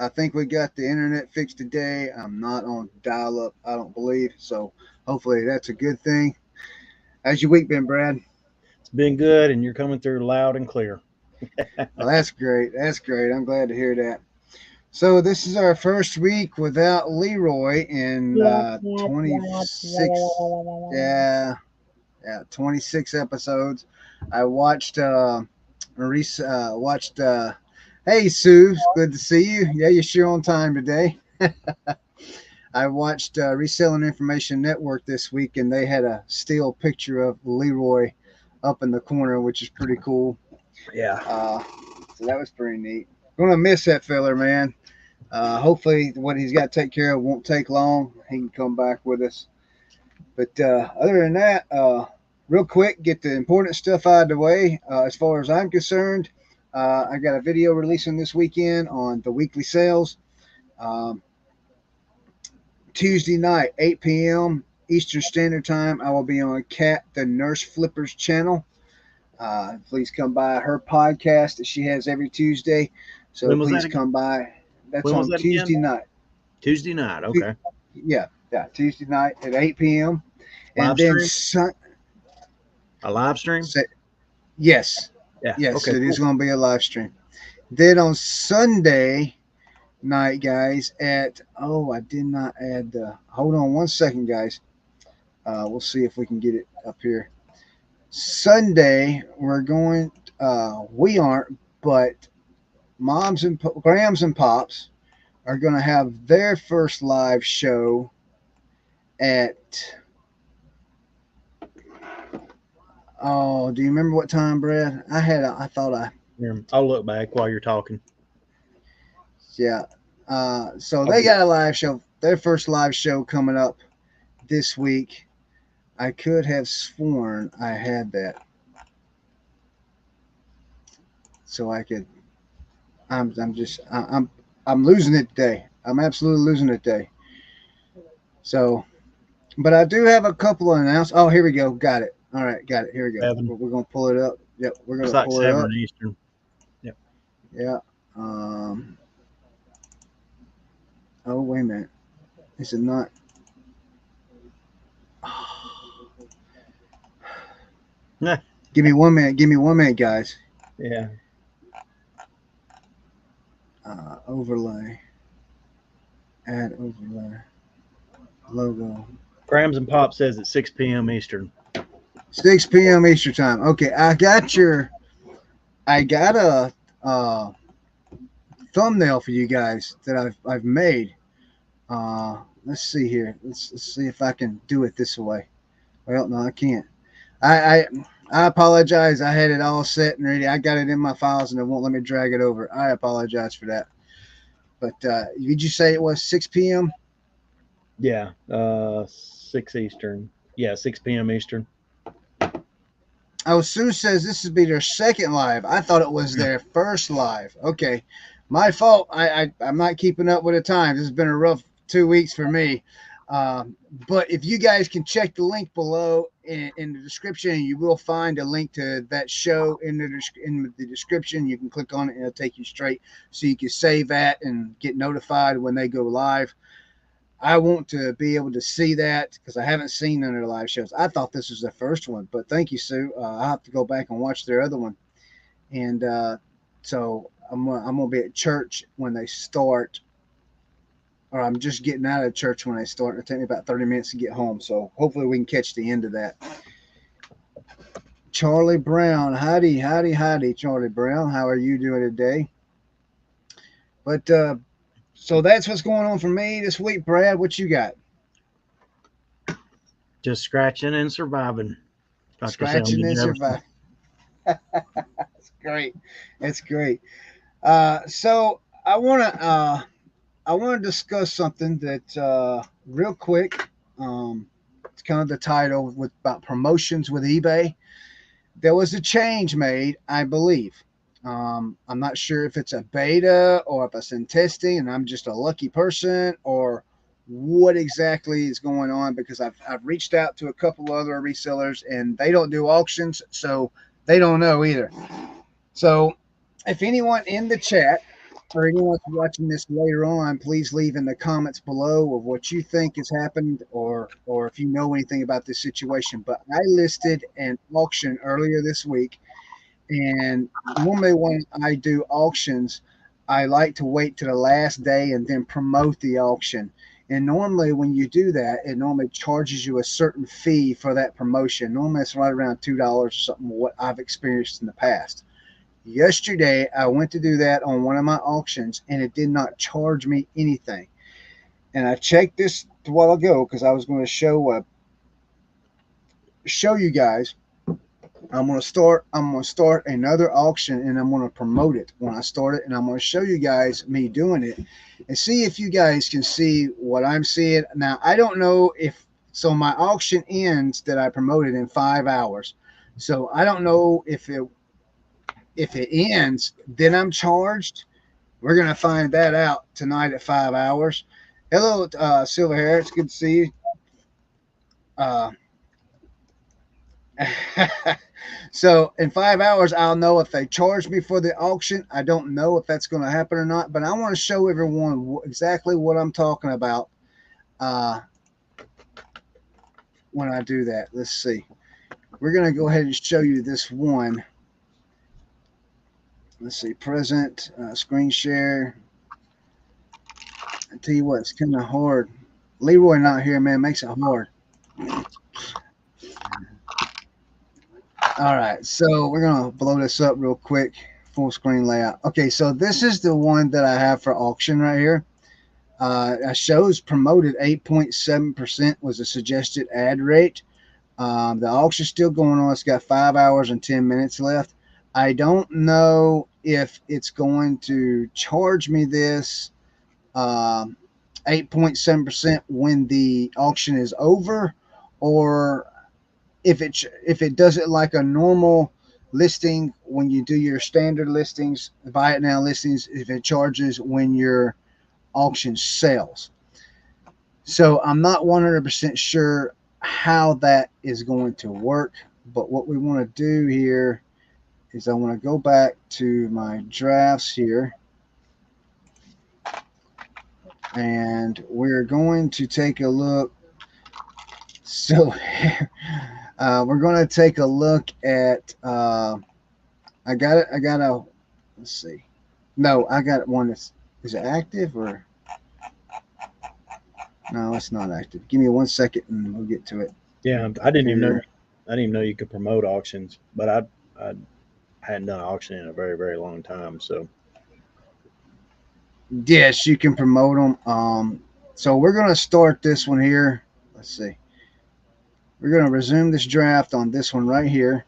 I think we got the internet fixed today. I'm not on dial-up, I don't believe. So hopefully that's a good thing. How's your week been, Brad? It's been good, and you're coming through loud and clear. Well, that's great. That's great. I'm glad to hear that. So this is our first week without Leroy in 26. Yeah, yeah, 26 episodes. I watched. Hey, Sue, good to see you. Yeah, you're sure on time today. I watched Reselling Information Network this week, and they had a still picture of Leroy up in the corner, which is pretty cool. Yeah. Uh, so that was pretty neat. Gonna miss that feller, man. Hopefully, what he's got to take care of won't take long. He can come back with us. But other than that, real quick, get the important stuff out of the way. As far as I'm concerned, I got a video releasing this weekend on the weekly sales. Um, Tuesday night, 8 p.m. Eastern Standard Time, I will be on Kat the Nurse Flippers channel. Please come by her podcast that she has every Tuesday. So When was that please again? come by. That's When was on that Tuesday again? night. Tuesday night. Okay. Yeah, yeah, Tuesday night at 8 p.m. And Live then stream? A live stream? yes, Yeah. yes, Okay. it is Cool. going to be a live stream. Then on Sunday night, guys, I did not add the. Hold on one second, guys. We'll see if we can get it up here. Sunday, we're going. We aren't, but moms and grams and pops are going to have their first live show at. Oh, do you remember what time, Brad? I thought I. Here, I'll look back while you're talking. Yeah. So I'll they get. got a live show. Their first live show coming up this week. I could have sworn I had that, so I could. I'm just. I'm losing it today. I'm absolutely losing it today. So, but I do have a couple of announcements. Oh, here we go. Got it. All right, got it. Here we go. Seven. We're gonna pull it up. Yep, we're It's gonna like pull it 7 up. Eastern. Yep. Yeah. Oh, wait a minute. Is it not? Give me 1 minute. Give me 1 minute, guys. Yeah. Overlay. Add overlay. Logo. Grams and Pop says it's 6 p.m. Eastern. 6 p.m. Eastern time. Okay, I got your. I got a thumbnail for you guys that I've made. Let's see here. Let's see if I can do it this way. Well, no, I can't. I I apologize. I had it all set and ready. I got it in my files and it won't let me drag it over. I apologize for that. But did you say it was 6 p.m.? Yeah. 6 Eastern. Yeah, 6 p.m. Eastern. Oh, Sue says this would be their second live. I thought it was Yeah. their first live. Okay, my fault. I'm not keeping up with the time. This has been a rough 2 weeks for me. But if you guys can check the link below in the description, you will find a link to that show in the description. You can click on it and it'll take you straight, so you can save that and get notified when they go live. I want to be able to see that because I haven't seen none of their live shows. I thought this was their first one, but thank you, Sue. I'll have to go back and watch their other one. And so I'm gonna be at church when they start, or I'm just getting out of church when they start. It'll take me about 30 minutes to get home. So hopefully we can catch the end of that. Charlie Brown, howdy, howdy, howdy, Charlie Brown. How are you doing today? But so that's what's going on for me this week, Brad. What you got? Just scratching and surviving, like they say on Scratching the and Jefferson. surviving. That's great. That's great. So I want to discuss something that real quick. It's kind of the title with about promotions with eBay. There was a change made, I believe. I'm not sure if it's a beta or if it's in testing, and I'm just a lucky person, or what exactly is going on because I've reached out to a couple other resellers and they don't do auctions, so they don't know either. So if anyone in the chat for anyone watching this later on, please leave in the comments below of what you think has happened, or if you know anything about this situation. But I listed an auction earlier this week, and normally when I do auctions, I like to wait to the last day and then promote the auction. And normally, when you do that, it normally charges you a certain fee for that promotion. Normally, it's right around $2 or something. What I've experienced in the past. Yesterday, I went to do that on one of my auctions, and it did not charge me anything. And I checked this a while ago because I was going to show you guys. I'm gonna start another auction, and I'm gonna promote it when I start it, and I'm gonna show you guys me doing it and see if you guys can see what I'm seeing. Now I don't know if so my auction ends that I promoted in 5 hours. So I don't know if it ends, then I'm charged. We're gonna find that out tonight at 5 hours. Hello, Silver Hair. It's good to see you. Uh, so in 5 hours, I'll know if they charge me for the auction. I don't know if that's going to happen or not, but I want to show everyone exactly what I'm talking about uh, when I do that. Let's see. We're going to go ahead and show you this one. Let's see. Present, screen share. I tell you what, it's kind of hard. Leroy not here, man, makes it hard. All right, so we're gonna blow this up real quick. Full screen layout. Okay, so this is the one that I have for auction right here. It shows promoted 8.7% was the suggested ad rate. The auction's still going on. It's got 5 hours and 10 minutes left. I don't know if it's going to charge me this 8.7% when the auction is over, or if it does it like a normal listing when you do your standard listings, buy it now listings, if it charges when your auction sells. So I'm not 100% sure how that is going to work, but what we want to do here is I want to go back to my drafts here, and we're going to take a look. So we're going to take a look at I got it. Let's see. No, I got one that's, is it active or no, it's not active. Give me 1 second and we'll get to it. Yeah, I didn't even know. I didn't even know you could promote auctions, but I hadn't done an auction in a very very long time. So Yes, you can promote them. So we're going to start this one here. Let's see. We're going to resume this draft on this one right here.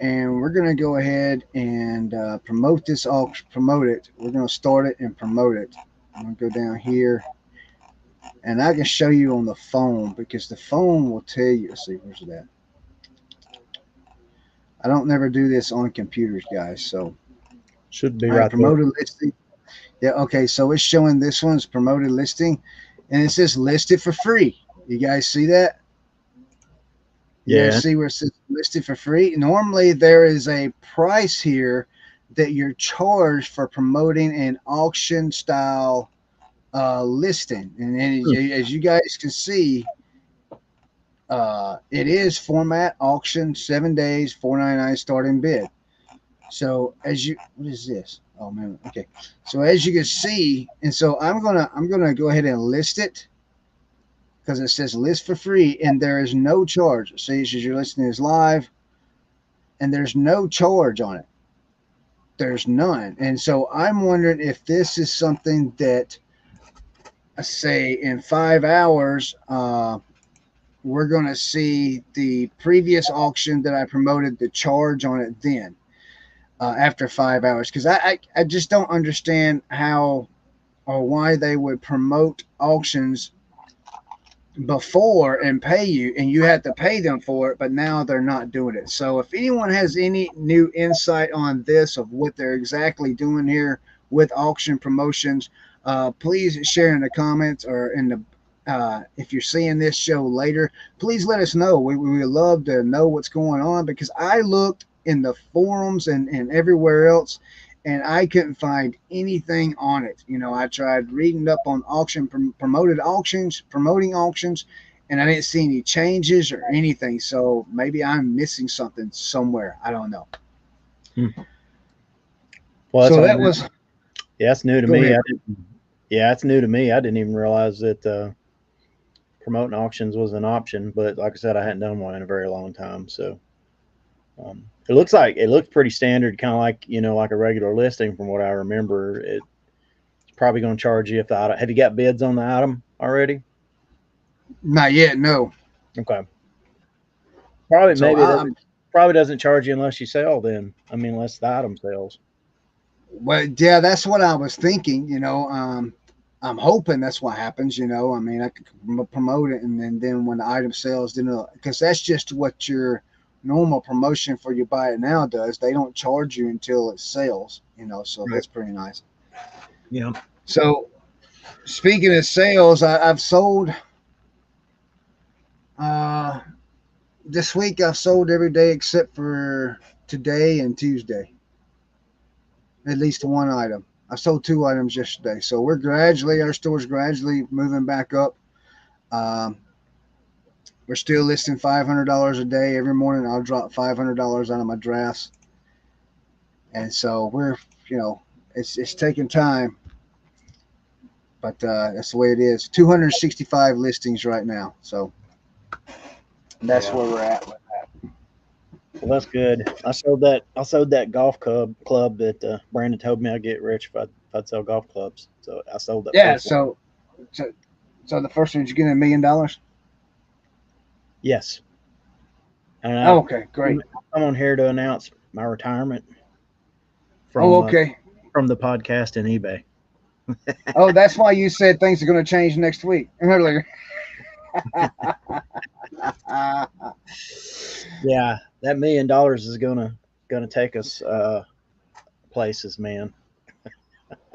And we're going to go ahead and promote this auction, promote it. We're going to start it and promote it. I'm going to go down here. And I can show you on the phone because the phone will tell you. Let's see, where's it at? I don't never do this on computers, guys. So should be right right promoted listing. Yeah, okay. So it's showing this one's promoted listing, and it says listed for free. You guys see that? You Yeah. guys see where it says listed for free? Normally there is a price here that you're charged for promoting an auction style listing, and as you guys can see, it is format auction, 7 days, $4.99 starting bid. So as you, what is this? Oh man, okay. So as you can see, and so I'm gonna go ahead and list it because it says list for free, and there is no charge. See, as you're listening is live, and there's no charge on it. There's none, and so I'm wondering if this is something that I say in 5 hours. We're going to see the previous auction that I promoted, the charge on it then after 5 hours. Because I just don't understand how or why they would promote auctions before and pay you, and you had to pay them for it, but now they're not doing it. So if anyone has any new insight on this of what they're exactly doing here with auction promotions, please share in the comments or in the if you're seeing this show later, please let us know. We would love to know what's going on because I looked in the forums and everywhere else, and I couldn't find anything on it. I tried reading up on promoting auctions, and I didn't see any changes or anything. So maybe I'm missing something somewhere. I don't know. Hmm. Well, that's So all that new. was. Yeah, that's new to Go me. ahead. Yeah, it's new to me. I didn't even realize that promoting auctions was an option. But like I said, I hadn't done one in a very long time. So it looks pretty standard, kind of like like a regular listing from what I remember. It's probably going to charge you if the item. Have you got bids on the item already? Not yet. No. Okay. Probably So maybe it I'm. doesn't charge you unless you sell. Then I mean, unless the item sells. Well, yeah, that's what I was thinking. I'm hoping that's what happens. I mean, I could promote it, and then when the item sells, then because that's just what your normal promotion for you buy it now does. They don't charge you until it sells. So Right. that's pretty nice. Yeah. So speaking of sales, I've sold. Uh, this week I've sold every day except for today and Tuesday. At least one item. I sold two items yesterday, so our store's gradually moving back up. Um, we're still listing $500 a day every morning. I'll drop $500 out of my drafts, and so you know, it's taking time, but that's the way it is. 265 listings right now, so that's Yeah. where we're at with that. Well, that's good. I sold that golf club that Brandon told me I'd get rich if I'd sell golf clubs. So I sold that Yeah, first one. so the first one, did you get $1 million? Yes, and Oh, okay, great. I'm on here to announce my retirement Oh, from okay. from the podcast and eBay. Oh, that's why you said things are going to change next week earlier. Yeah, that $1 million is gonna take us places, man.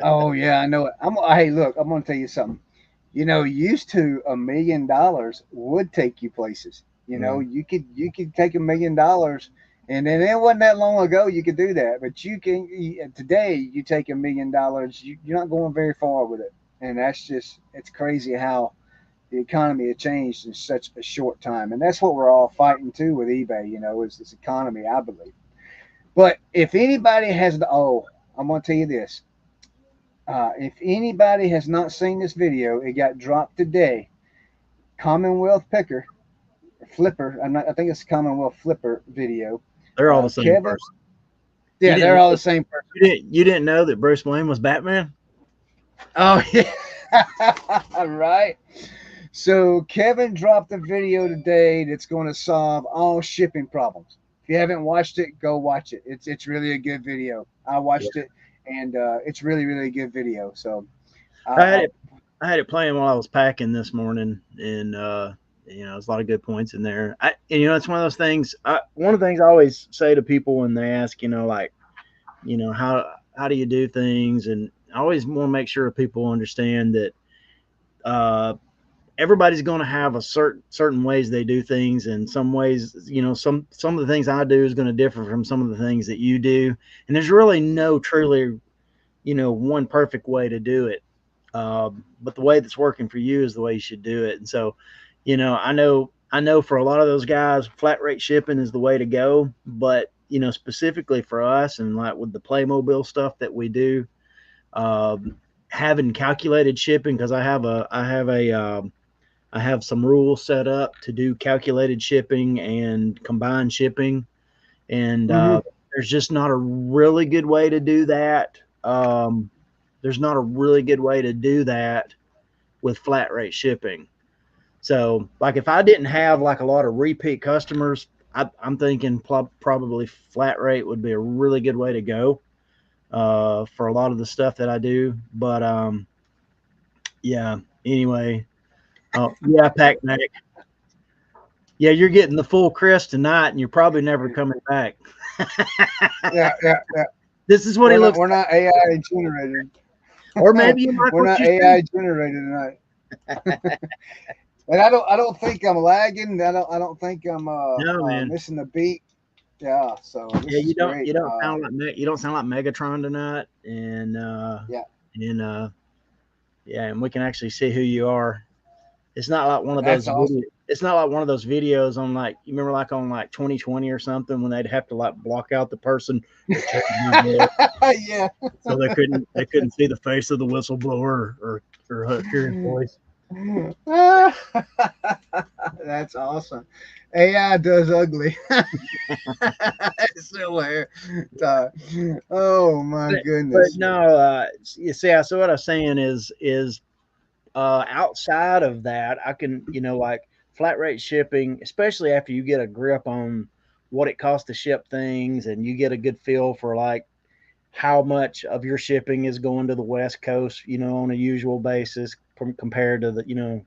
Oh yeah, I know it. Hey, look, I'm gonna tell you something. Used to $1 million would take you places. Mm. You could take $1 million, and then it wasn't that long ago you could do that. But today you take $1 million, you're not going very far with it, and it's crazy how the economy has changed in such a short time, and that's what we're all fighting too with eBay. Is this economy, I believe. But if anybody I'm gonna tell you this. If anybody has not seen this video, it got dropped today. Commonwealth Picker, Flipper. I think it's Commonwealth Flipper video. They're all the same Kevin. person. You Yeah, didn't they're know all the that, same person. you didn't know that Bruce Wayne was Batman? Oh yeah, right. So Kevin dropped a video today that's going to solve all shipping problems. If you haven't watched it, go watch it. It's really a good video. I watched it, and it's really really a good video. So I had I'll, it I had it playing while I was packing this morning, and there's a lot of good points in there. It's one of those things. One of the things I always say to people when they ask, like, how do you do things, and I always want to make sure people understand that uh, everybody's going to have a certain ways they do things, and some ways, some of the things I do is going to differ from some of the things that you do, and there's really no truly one perfect way to do it. But the way that's working for you is the way you should do it. And so, I know for a lot of those guys, flat rate shipping is the way to go. But specifically for us, and like with the Playmobil stuff that we do, having calculated shipping, because I have some rules set up to do calculated shipping and combined shipping, and mhm. there's just not a really good way to do that. There's not a really good way to do that with flat rate shipping. So, like, if I didn't have like a lot of repeat customers, I'm thinking probably flat rate would be a really good way to go for a lot of the stuff that I do. But yeah. Anyway, yeah, Pac Mac. Yeah, you're getting the full crest tonight, and you're probably never coming back. Yeah, yeah, yeah. This is what he We're not looks we're like. not AI generated. Or maybe you like We're what not you see. AI generated tonight. And I don't think I'm lagging. I don't think I'm No, man. missing the beat. Yeah. So Yeah, this is great. you don't sound like Megatron tonight, Yeah, and yeah, and we can actually see who you are. It's not like one of that's those awesome. it's not like one of those videos on like you remember like on like 2020 or something when they'd have to like block out the person that turned their voice Yeah. so they couldn't see the face of the whistleblower or hear his voice. That's awesome. AI does ugly. It's still here. Oh my But goodness. no, you see, so what I'm saying is outside of that, I can, like flat rate shipping, especially after you get a grip on what it costs to ship things and you get a good feel for like how much of your shipping is going to the West Coast, on a usual basis compared to the,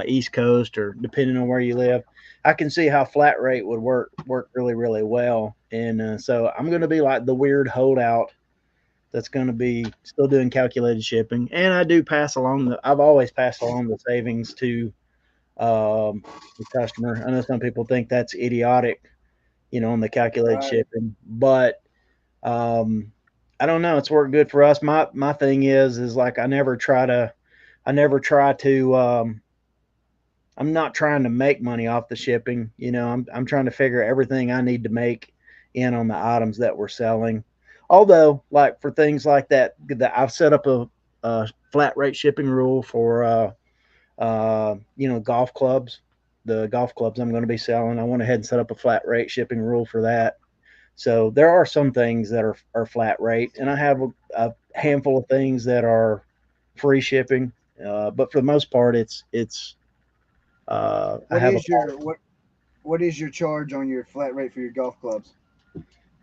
East Coast or depending on where you live. I can see how flat rate would work really, really well. And so I'm going to be like the weird holdout that's going to be still doing calculated shipping. And I do I've always passed along the savings to the customer. I know some people think that's idiotic, on the calculated Right. shipping, but um, I don't know. It's worked good for us. My thing is like I never try to, I'm not trying to make money off the shipping. I'm trying to figure everything I need to make in on the items that we're selling. Although, like for things like that I've set up a flat rate shipping rule for, golf clubs. The golf clubs I'm going to be selling. I went ahead and set up a flat rate shipping rule for that. So there are some things that are flat rate, and I have a handful of things that are free shipping. But for the most part, I What have a is your what is your charge on your flat rate for your golf clubs?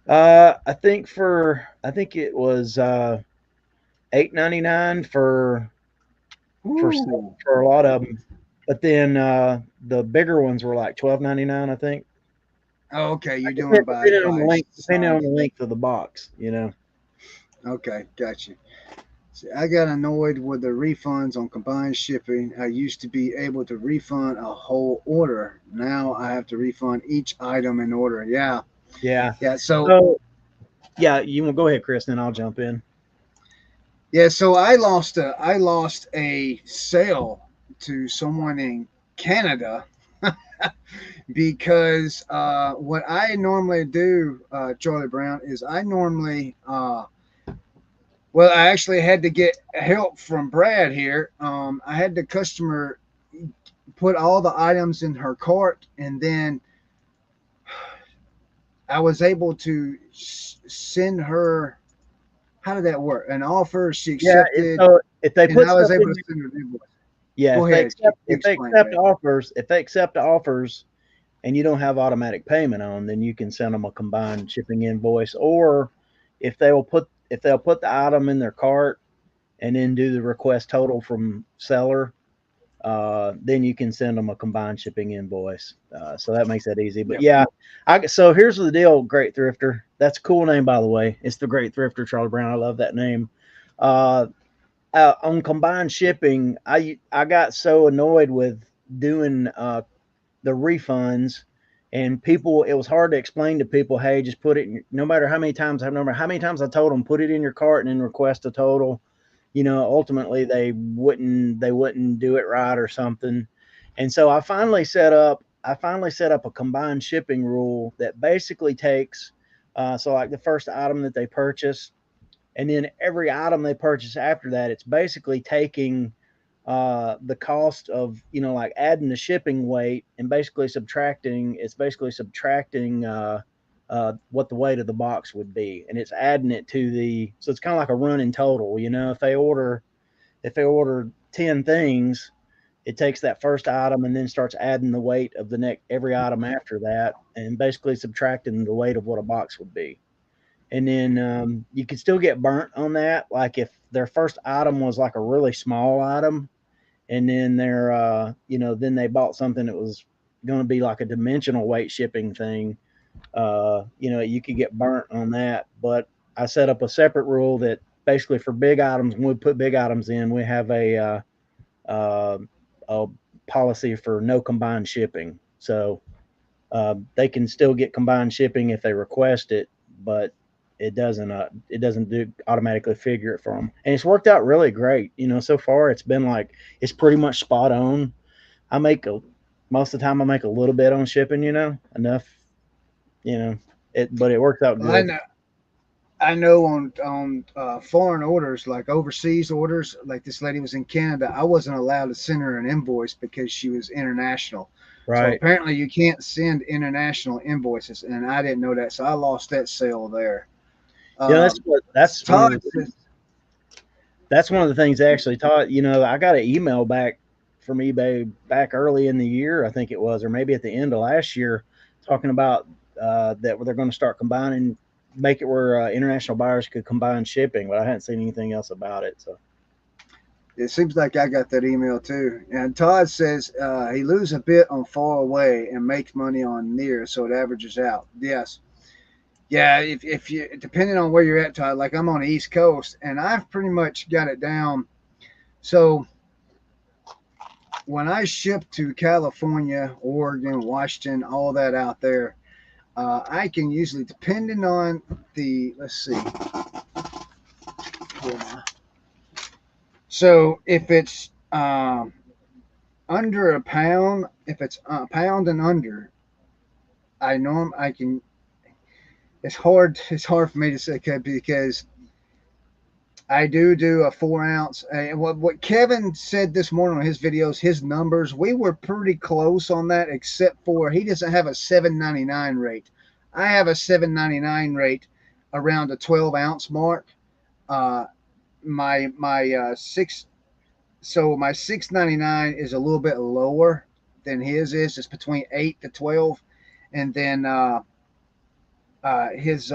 I think it was $8.99 for Ooh. for a lot of them, but then the bigger ones were like $12.99. I think Oh, okay, you're doing by depending on the size. length of the box. Okay, gotcha. See, I got annoyed with the refunds on combined shipping. I used to be able to refund a whole order. Now I have to refund each item in order. Yeah, Yeah. yeah. So So yeah, you want go ahead, Chris, and I'll jump in. yeah, so I lost a sale to someone in Canada because what I normally do, Charlie Brown, is I normally well, I actually had to get help from Brad here. I had the customer put all the items in her cart, and then I was able to send her. How did that work? An offer she Yeah, accepted, so if they and put I was stuff able in to send her the invoice. yeah, Go ahead, you if they explain, accept Brad. offers, and you don't have automatic payment on, then you can send them a combined shipping invoice. Or if they'll put the item in their cart and then do the request total from seller, then you can send them a combined shipping invoice. So that makes that easy. But Yep. yeah, so here's the deal, Great Thrifter. That's a cool name, by the way. It's the Great Thrifter, Charlie Brown. I love that name. Uh, on combined shipping, I got so annoyed with doing the refunds, and people. It was hard to explain to people, hey, just put it. No matter how many times I told them put it in your cart and then request a total. Ultimately they wouldn't do it right or something. And so I finally set up a combined shipping rule that basically takes so like the first item that they purchase and then every item they purchase after that, it's basically taking the cost of like adding the shipping weight and basically subtracting what the weight of the box would be, and it's adding it to the so it's kind of like a running total. If they order 10 things, it takes that first item and then starts adding the weight of the next every item after that, and basically subtracting the weight of what a box would be. And then you can still get burnt on that. Like if their first item was like a really small item, and then then they bought something that was going to be like a dimensional weight shipping thing. You could get burnt on that. But I set up a separate rule that basically for big items, when we put big items in, we have uh, a policy for no combined shipping. So They can still get combined shipping if they request it, but it doesn't do automatically figure it for them. And it's worked out really great. So far it's been like it's pretty much spot on. I make a Most of the time I make a little bit on shipping, enough, but it works out Well, I good. know. I know on foreign orders, like overseas orders, like this lady was in Canada, I wasn't allowed to send her an invoice because she was international. So Right. apparently you can't send international invoices, and I didn't know that, so I lost that sale there. Yeah, that's Um, what that's one of Todd the says, that's one of the things actually taught. I got an email back from eBay back early in the year, I think it was, or maybe at the end of last year, talking about that they're going to start combining, make it where international buyers could combine shipping, but I hadn't seen anything else about it. So it seems like I got that email too. And Todd says he loses a bit on far away and makes money on near, so it averages out. Yes. Yeah, if you depending on where you're at, Todd, like I'm on the East Coast and I've pretty much got it down. So when I ship to California, Oregon, Washington, all that out there, I can usually, depending on let's see. So if it's under a pound, if it's a pound and under, I can. It's hard. It's hard for me to say because I do a 4 ounce. And what Kevin said this morning on his videos, his numbers, we were pretty close on that, except for he doesn't have a 7.99 rate. I have a 7.99 rate around the 12 ounce mark. Uh, my six so my 6.99 is a little bit lower than his is. It's between 8 to 12, and then his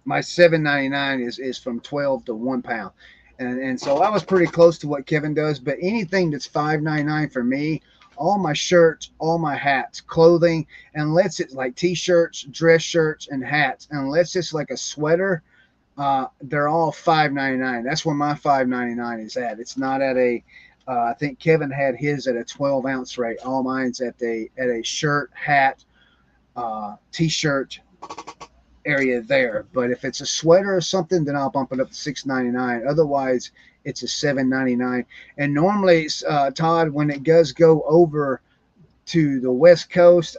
my 7.99 is from 12 to 1 pound, and so I was pretty close to what Kevin does. But anything that's 5.99 for me, all my shirts, all my hats, clothing, unless it's like t-shirts, dress shirts, and hats, unless it's like a sweater, they're all 5.99. That's where my 5.99 is at. It's not at a. I think Kevin had his at a 12 ounce rate. All mine's at a shirt, hat, t-shirt area there. But if it's a sweater or something, then I'll bump it up to 6.99. Otherwise, it's a 7.99. And normally, Todd, when it does go over to the West Coast,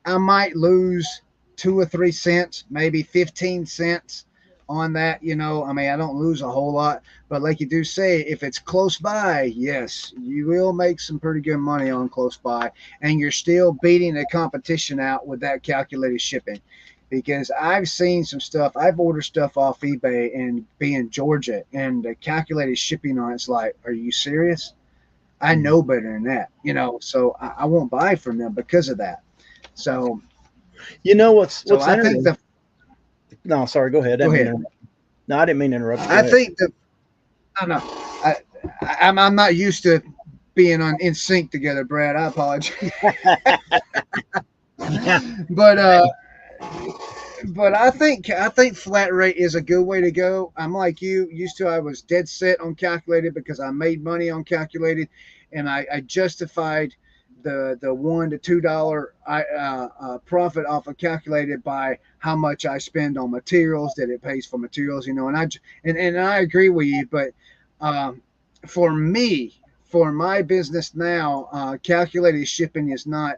I might lose 2 or 3 cents, maybe 15 cents on that. I mean, I don't lose a whole lot, but like you do say, if it's close by, yes, you will make some pretty good money on close by, and you're still beating the competition out with that calculated shipping. Because I've seen some stuff, I've ordered stuff off eBay and be in Georgia, and the calculated shipping on it's like, are you serious? I Mhm. know better than that, so I won't buy from them because of that. So you know what's so what's I think interesting? the No, sorry, go ahead. I go didn't mean to ahead. interrupt. No, I didn't mean to interrupt you. Go I ahead. think the I don't know. I, I'm not used to being on in sync together, Brad. I apologize, Yeah. but I think flat rate is a good way to go. I'm like you used to. I was dead set on calculated because I made money on calculated, and I justified the $1 to $2 profit off of calculated by how much I spend on materials, that it pays for materials, and I agree with you. But um, for me, for my business now, calculated shipping is not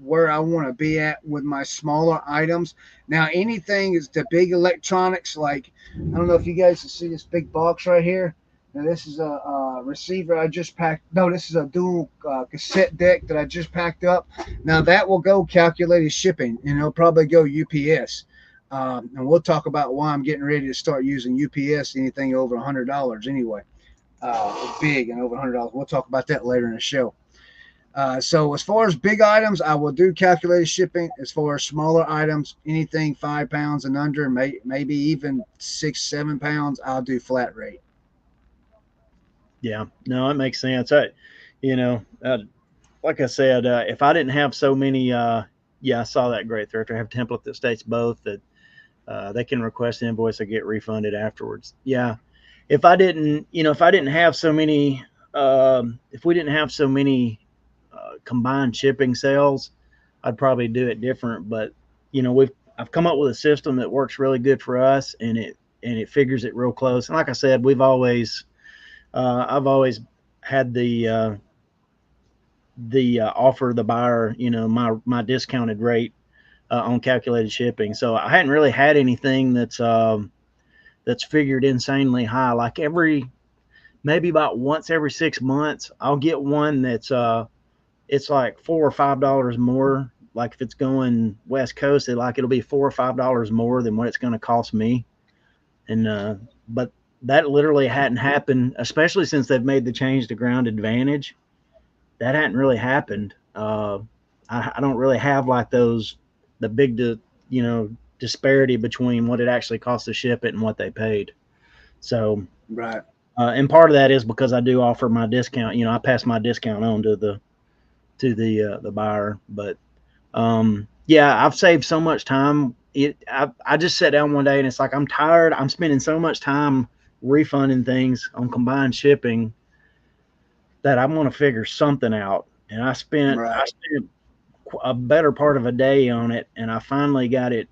where I want to be at with my smaller items. Now, anything is the big electronics, like I don't know if you guys can see this big box right here. Now, this is a receiver I just packed. No, this is a dual cassette deck that I just packed up. Now, that will go calculated shipping, and it'll probably go UPS. And we'll talk about why I'm getting ready to start using UPS, anything over $100 anyway. Big and over $100. We'll talk about that later in the show. So as far as big items, I will do calculated shipping. As far as smaller items, anything 5 pounds and under, maybe even 6, 7 pounds, I'll do flat rate. Yeah, no, it makes sense. You know, uh, like I said, if I didn't have so many, yeah, I saw that great thrifter have a template that states both that they can request an invoice or get refunded afterwards. Yeah, if I didn't have so many, if we didn't have so many combined shipping sales, I'd probably do it different. But I've come up with a system that works really good for us, and it figures it real close. And like I said, I've always had the offer the buyer, my discounted rate on calculated shipping. So I hadn't really had anything that's figured insanely high. Like maybe about once every 6 months, I'll get one that's it's like $4 or $5 more. Like if it's going West Coast, it'll be $4 or $5 more than what it's going to cost me. And but that literally hadn't happened, especially since they've made the change to Ground Advantage. That hadn't really happened. I don't really have like the big disparity between what it actually costs to ship it and what they paid. So Right. and part of that is because I do offer my discount. I pass my discount on to the buyer. But yeah, I've saved so much time. I just sat down one day and it's like I'm tired. I'm spending so much time refunding things on combined shipping that I'm going to figure something out. And I spent a better part of a day on it, and I finally got it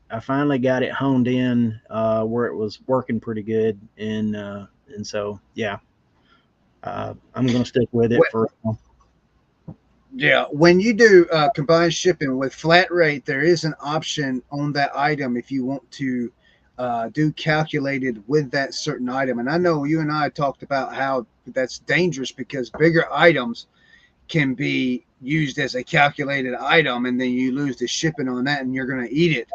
honed in where it was working pretty good. And so yeah, I'm going to stick with it for. Yeah, when you do combined shipping with flat rate, there is an option on that item if you want to do calculated with that certain item. And I know you and I talked about how that's dangerous because bigger items can be used as a calculated item, and then you lose the shipping on that, and you're going to eat it.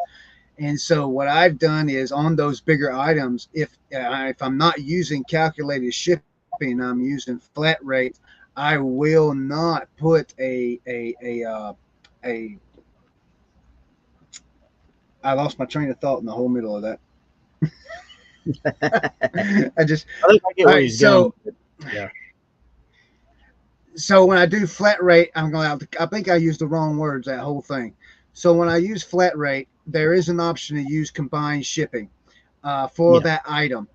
And so what I've done is on those bigger items, if I'm not using calculated shipping, I'm using flat rate. I will not put I lost my train of thought in the whole middle of that. I just I get where he's going. Yeah. So when I do flat rate, I think I used the wrong words that whole thing. So when I use flat rate, there is an option to use combined shipping for that item.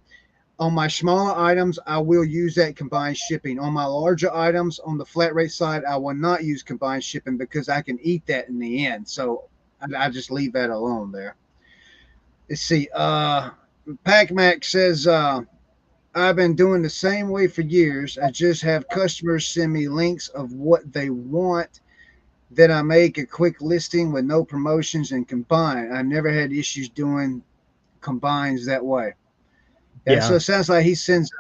On my smaller items, I will use that combined shipping. On my larger items, on the flat rate side, I will not use combined shipping because I can eat that in the end. So I just leave that alone there. Let's see. PacMac says, I've been doing the same way for years. I just have customers send me links of what they want. Then I make a quick listing with no promotions and combine. I never had issues doing combines that way. Yeah. So it sounds like he sends.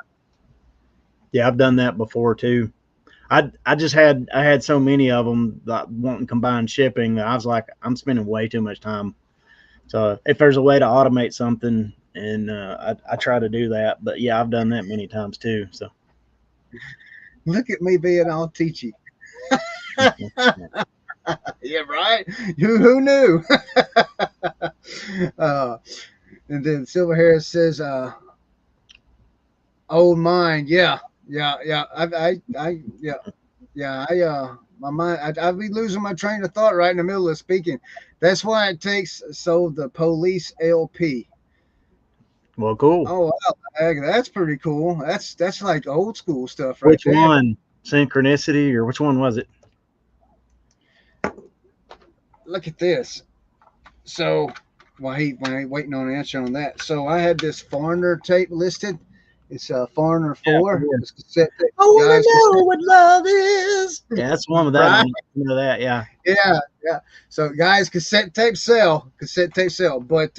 Yeah, I've done that before too. I had so many of them that wanting combined shipping that I was like, I'm spending way too much time. So if there's a way to automate something, and I try to do that. But yeah, I've done that many times too. So look at me being all teachy. Yeah, right. Who knew? And then Silver Harris says, "Old mind, yeah. My mind, I'd be losing my train of thought right in the middle of speaking. That's why it takes the police LP." Well, cool. Oh, wow, that's pretty cool. That's like old school stuff, right? Which one? Synchronicity, or which one was it? Look at this. So, while he waiting on an answer on that, so I had this Foreigner tape listed. It's Foreigner 4. It's cassette tape. I want to know what love is. Yeah, that's the one with that. Right? You know that, yeah. Yeah. So, guys, cassette tape sell. But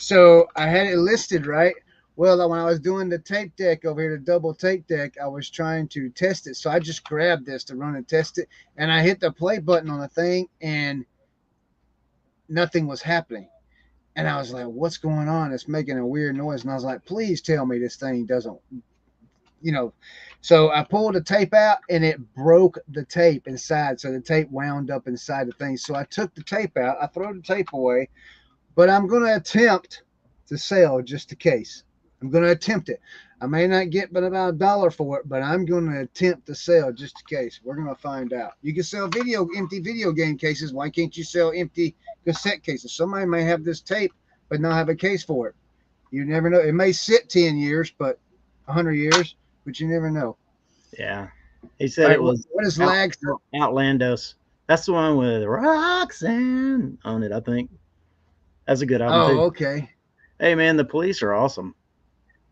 so I had it listed, right? Well, when I was doing the tape deck over here, the double tape deck, I was trying to test it. So I just grabbed this to run and test it. And I hit the play button on the thing, and nothing was happening. And I was like, what's going on? It's making a weird noise. And I was like, please tell me this thing doesn't, So I pulled the tape out, and it broke the tape inside. So the tape wound up inside the thing. So I took the tape out. I throw the tape away. But I'm going to attempt to sell just in case. I'm going to attempt it. I may not get but about $1 for it, but I'm going to attempt to sell just in case. We're going to find out. You can sell empty video game cases. Why can't you sell empty cassette cases? Somebody may have this tape but not have a case for it. You never know. It may sit 10 years, but 100 years, but you never know. Yeah. He said Like it was what is out, lag? Outlandos. That's the one with Roxanne on it, I think. That's a good album too. Oh, okay. Hey man, the Police are awesome,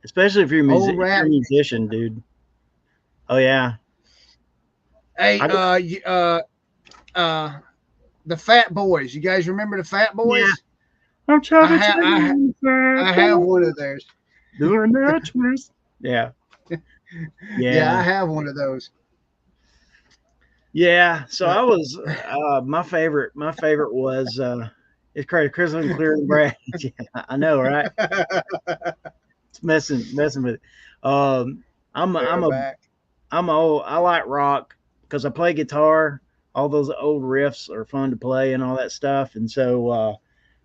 especially if you're Old if you're rap. a musician, dude. Oh yeah, Hey, I uh, the Fat Boys. You guys remember the Fat yeah. Boys? I'm trying I to have tell you, I fat have boy, one of those. doing that twist. Yeah, Yeah, I yeah, have one of those. yeah. So But I was my favorite. My favorite was it's crazy. Crystal Clear and Brad. Yeah, I know, right? It's messing with it. Um, I'm a, I'm they're a back. I'm old. I like rock because I play guitar. All those old riffs are fun to play and all that stuff. And so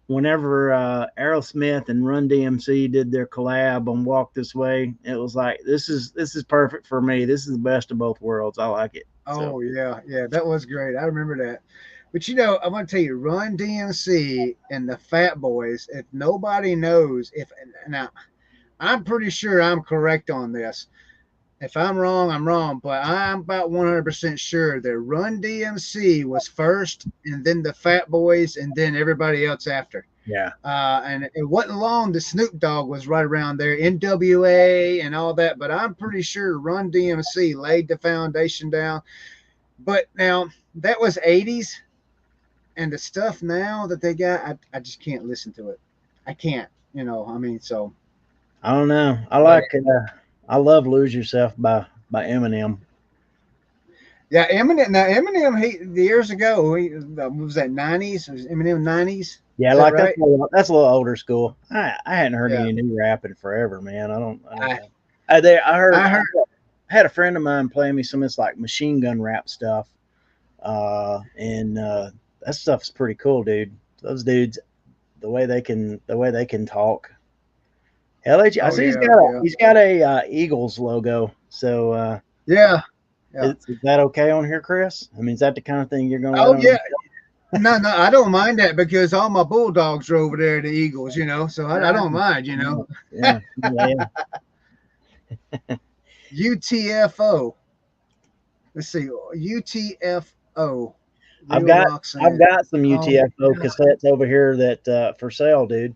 whenever Aerosmith and Run DMC did their collab on Walk This Way, it was like this is perfect for me. This is the best of both worlds. I like it. So Oh yeah, yeah, that was great. I remember that. But you know, I'm gonna tell you, Run DMC and the Fat Boys. If nobody knows, if now, I'm pretty sure I'm correct on this. If I'm wrong, I'm wrong, but I'm about 100% sure that Run DMC was first, and then the Fat Boys, and then everybody else after. yeah, And it wasn't long. The Snoop Dogg was right around there, NWA and all that. But I'm pretty sure Run DMC laid the foundation down. But now that was '80s, and the stuff now that they got, I just can't listen to it. I can't, I mean, so. I don't know. But I love Lose Yourself by Eminem. yeah, Eminem. Now Eminem, he years ago, what was that '90s? Was Eminem '90s? Yeah, Is that like right? that's a little older school. I hadn't heard Yeah. any new rap in forever, man. I don't I know. I heard I heard. I had a friend of mine playing me some of this like machine gun rap stuff, and that stuff's pretty cool, dude. Those dudes, the way they can talk. I Oh see yeah, yeah, he's got a Eagles logo. So yeah, yeah. is that okay on here, Chris? I mean, is that the kind of thing you're gonna let Oh on? yeah. No, no, I don't mind that because all my Bulldogs are over there, the Eagles, so I don't mind, Yeah, yeah. UTFO. Let's see, UTFO, I've Real got I've Roxanne. got some Oh my UTFO God, cassettes over here that for sale, dude.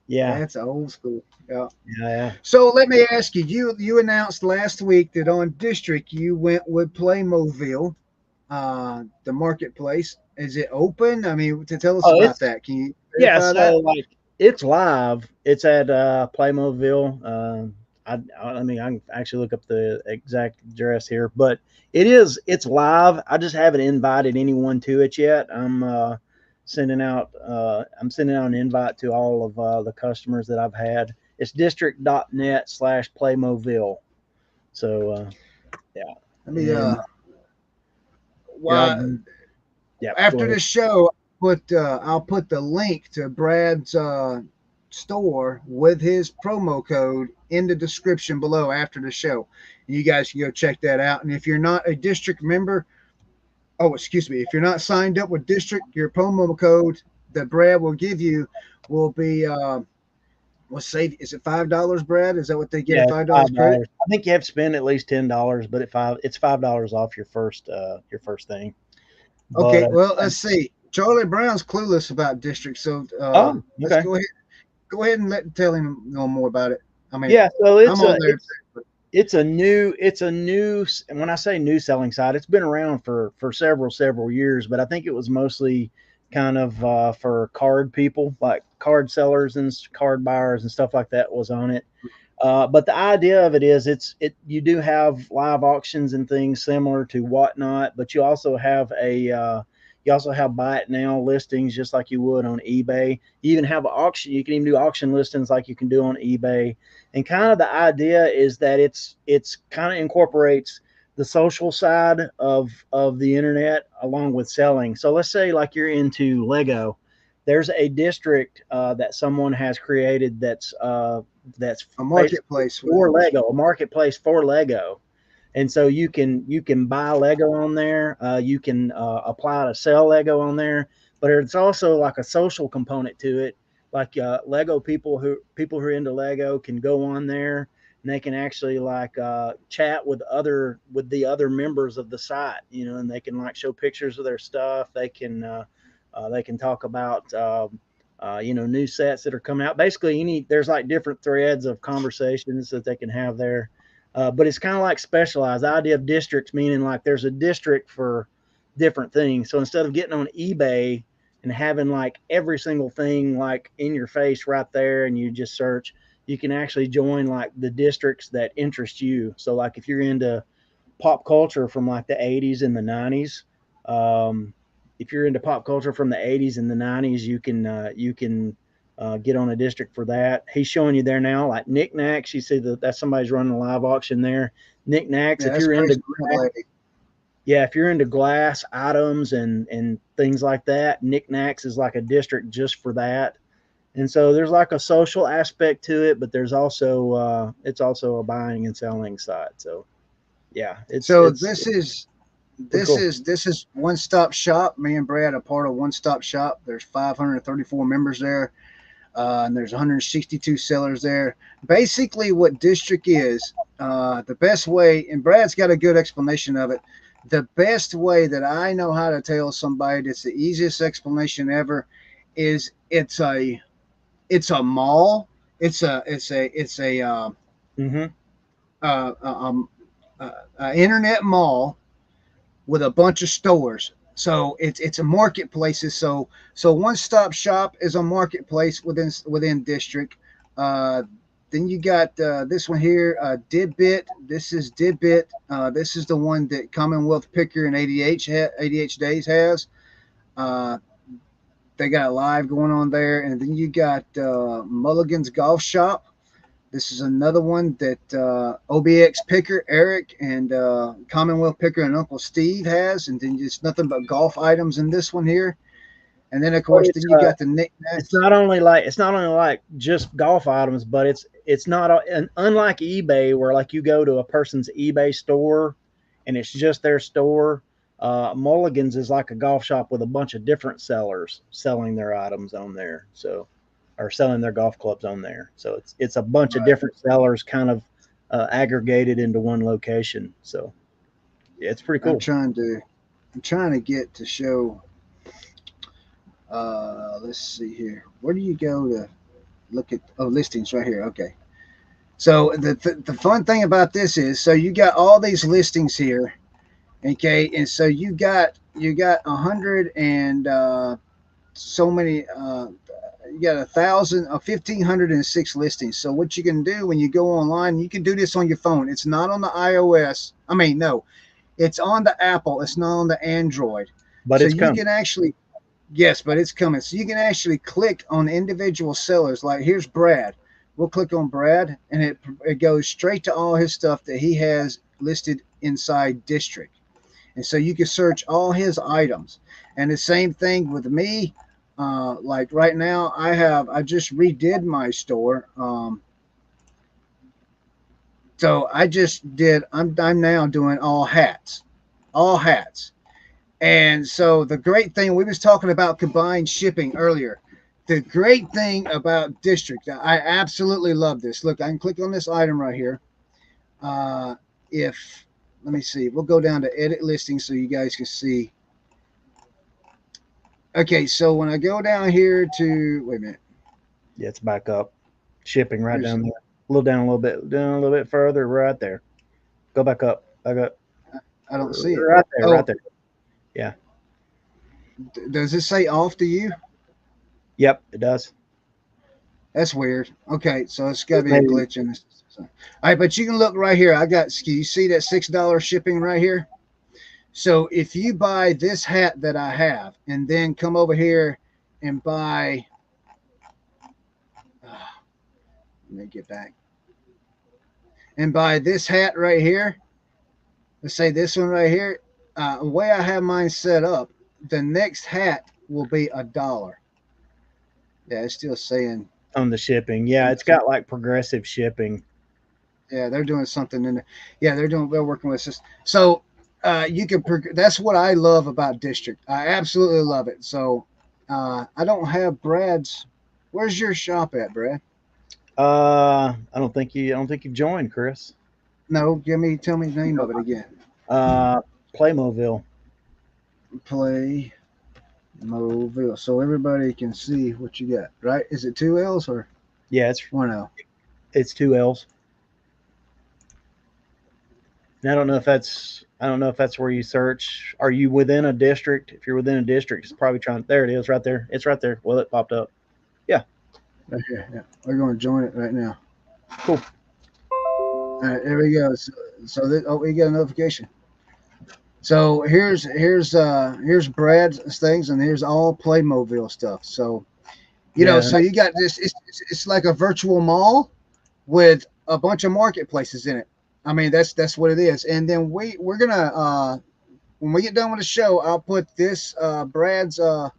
Yeah, that's old school. Yeah. yeah, yeah. So let me ask you, you announced last week that on District you went with Playmobil, the marketplace. Is it open? I mean, to tell us Oh, about it's that. Can you yeah. verify So that? like it's live. It's at Playmoville. I mean I can actually look up the exact address here, but it's live. I just haven't invited anyone to it yet. I'm sending out an invite to all of the customers that I've had. It's district.net/Playmoville. So yeah, Let me and yeah, why yeah. Go after ahead. the show, I'll put the link to Brad's store with his promo code in the description below after the show. And you guys can go check that out. And if you're not a district member, oh excuse me, if you're not signed up with district, your promo code that Brad will give you will be let's say, is it $5, Brad? Is that what they Yeah, get? it's $5 credit? $5. I think you have to spend at least $10, but it's $5 off your first thing. But Okay, well, let's see. Charlie Brown's clueless about district, so oh, let's okay, go ahead and tell him no more about it. I mean, yeah. So I'm on there too. it's a new. And when I say new selling site, it's been around for several years, but I think it was mostly kind of for card people, like card sellers and card buyers and stuff like that was on it. But the idea of it is you do have live auctions and things similar to Whatnot, but you also have buy it now listings just like you would on eBay. You even have auction. You can even do auction listings like you can do on eBay. And kind of the idea is that it's kind of incorporates the social side of the internet along with selling. So let's say like you're into Lego. There's a district that someone has created that's A basically marketplace with it. for Lego, a marketplace for Lego. And so you can buy Lego on there. You can apply to sell Lego on there, but it's also like a social component to it. Like Lego people who are into Lego can go on there and they can actually like chat with the other members of the site, you know, and they can like show pictures of their stuff. They can talk about you know, new sets that are coming out. Basically, there's like different threads of conversations that they can have there. But it's kind of like specialized. The idea of districts meaning like there's a district for different things. So instead of getting on eBay and having like every single thing like in your face right there, and you just search, you can actually join like the districts that interest you. So like if you're into pop culture from like the 80s and the 90s, um, if you're into pop culture from the 80s and the 90s, you can get on a district for that. He's showing you there now, like knickknacks. You see that's somebody's running a live auction there. Knickknacks. Yeah, If that's you're into Grace lady. yeah, if you're into glass items and things like that, knickknacks is like a district just for that. And so there's like a social aspect to it, but there's also it's also a buying and selling site. So yeah, So it's pretty this cool. is this is One Stop Shop. Me and Brad are part of One Stop Shop. There's 534 members there, and there's 162 sellers there. Basically, what district is, the best way, and Brad's got a good explanation of it. The best way that I know how to tell somebody that's the easiest explanation ever is it's a mall. It's a Hmm. uh, um, internet mall with a bunch of stores. So it's a marketplaces. So One Stop Shop is a marketplace within district. Uh, then you got this one here, Didbit. This is Didbit. This is the one that Commonwealth Picker and ADH Days has. Uh, they got a live going on there, and then you got Mulligan's Golf Shop. This is another one that OBX Picker, Eric, and Commonwealth Picker and Uncle Steve has. And then it's nothing but golf items in this one here. And then, of But course, then you got the it's knickknacks. not only like just golf items, but it's not and unlike eBay where like you go to a person's eBay store and it's just their store. Mulligan's is like a golf shop with a bunch of different sellers selling their items on there. So or selling their golf clubs on there. So it's a bunch of Right. different sellers kind of aggregated into one location. So yeah, it's pretty I'm cool. trying to, I'm trying to get to show. Let's see here. Where do you go to look at? Oh, listings right here. Okay. So the fun thing about this is, so you got all these listings here. Okay, and so you got 100 and so many you got 1,506 listings. So what you can do when you go online, you can do this on your phone. It's not on the iOS. I mean, no, it's on the Apple. It's not on the Android. But So it's you coming. can actually, yes, but it's coming. So you can actually click on individual sellers. Like here's Brad. We'll click on Brad, and it goes straight to all his stuff that he has listed inside District. And so you can search all his items. And the same thing with me. Like right now, I just redid my store. So I just did. I'm now doing all hats. And so the great thing we was talking about combined shipping earlier. The great thing about District, I absolutely love this. Look, I can click on this item right here. If Let me see, we'll go down to edit listings so you guys can see. Okay, so when I go down here to wait a minute, Yeah, it's back up. Shipping right there's down there. A little down a little bit, down a little bit further, right there. Go back up. Back up. I don't see it. Right there, right Oh, there. Yeah. does it say off to you? Yep, it does. That's weird. Okay, so it's got to be a Maybe. glitch in this. All right, but you can look right here. I got. You see that $6 shipping right here? So if you buy this hat that I have, and then come over here and buy, let me get back and buy this hat right here. Let's say this one right here. The way I have mine set up, the next hat will be $1. Yeah, it's still saying. On the shipping. Yeah, it's got like progressive shipping. Yeah, they're doing something in there. Yeah, they're working with this. So you can. That's what I love about District. I absolutely love it. So I don't have Brad's. Where's your shop at, Brad? I don't think you've joined, Chris. No, tell me the name of it again. Uh, Playmoville. Play Mobile, so everybody can see what you got. Right? Is it two L's or Yeah, one L? it's two L's. And I don't know if that's where you search. Are you within a district? If you're within a district, it's probably trying. There it is, right there. It's right there. Well, it popped up. Yeah, Right here. Yeah, we're going to join it right now. cool. All right, there we go. We got a notification. So here's Brad's things, and here's all Playmobil stuff. So Yeah, so you got this. It's like a virtual mall with a bunch of marketplaces in it. I mean, that's what it is. And then we're gonna when we get done with the show, I'll put this Brad's uh,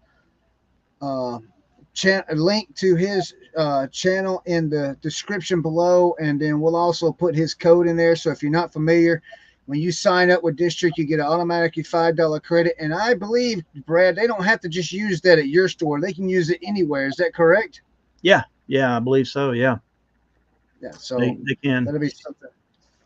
link to his channel in the description below, and then we'll also put his code in there. So if you're not familiar, when you sign up with District, you get an automatically $5 credit. And I believe, Brad, they don't have to just use that at your store; they can use it anywhere. Is that correct? yeah, I believe so. Yeah, Yeah. So they can. that'll be something.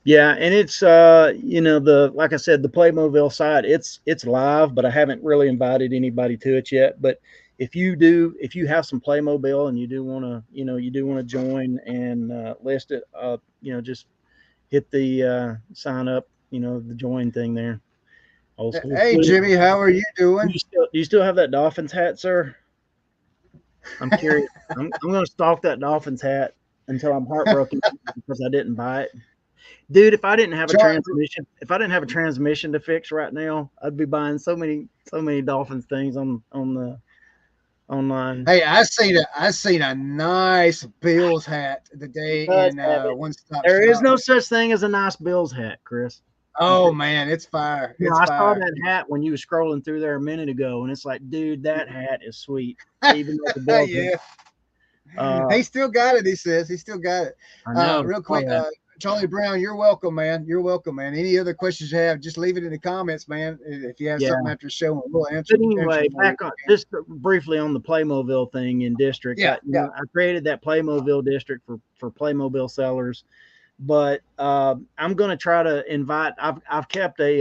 Yeah, and it's like I said, the Playmoville site, it's live, but I haven't really invited anybody to it yet. But if you have some Playmobil and you do want to join and list it, just hit the sign up, the join thing there. Old school. Hey, Jimmy, how are you doing? Do you still have that Dolphins hat, sir? I'm curious. I'm going to stalk that Dolphins hat until I'm heartbroken because I didn't buy it. Dude, if I didn't have a transmission to fix right now, I'd be buying so many Dolphins things on the online. Hey, I seen a nice Bills hat the day in One Stop There is Shop. no such thing as a nice Bills hat, Chris. Oh man, it's fire! No, It's I saw fire. that hat when you were scrolling through there a minute ago, and it's like, dude, that hat is sweet. Even though the Bills, Yeah, uh, he still got it. He says he still got it. I know. Real Saw quick, that. Charlie Brown, you're welcome, man. You're welcome, man. Any other questions you have, just leave it in the comments, man. If you have Yeah. something after the show, we'll answer. But anyway, For you. back on just briefly on the Playmoville thing in district. Yeah, yeah. I created that Playmoville district for Playmobil sellers, but I'm going to try to invite. I've kept a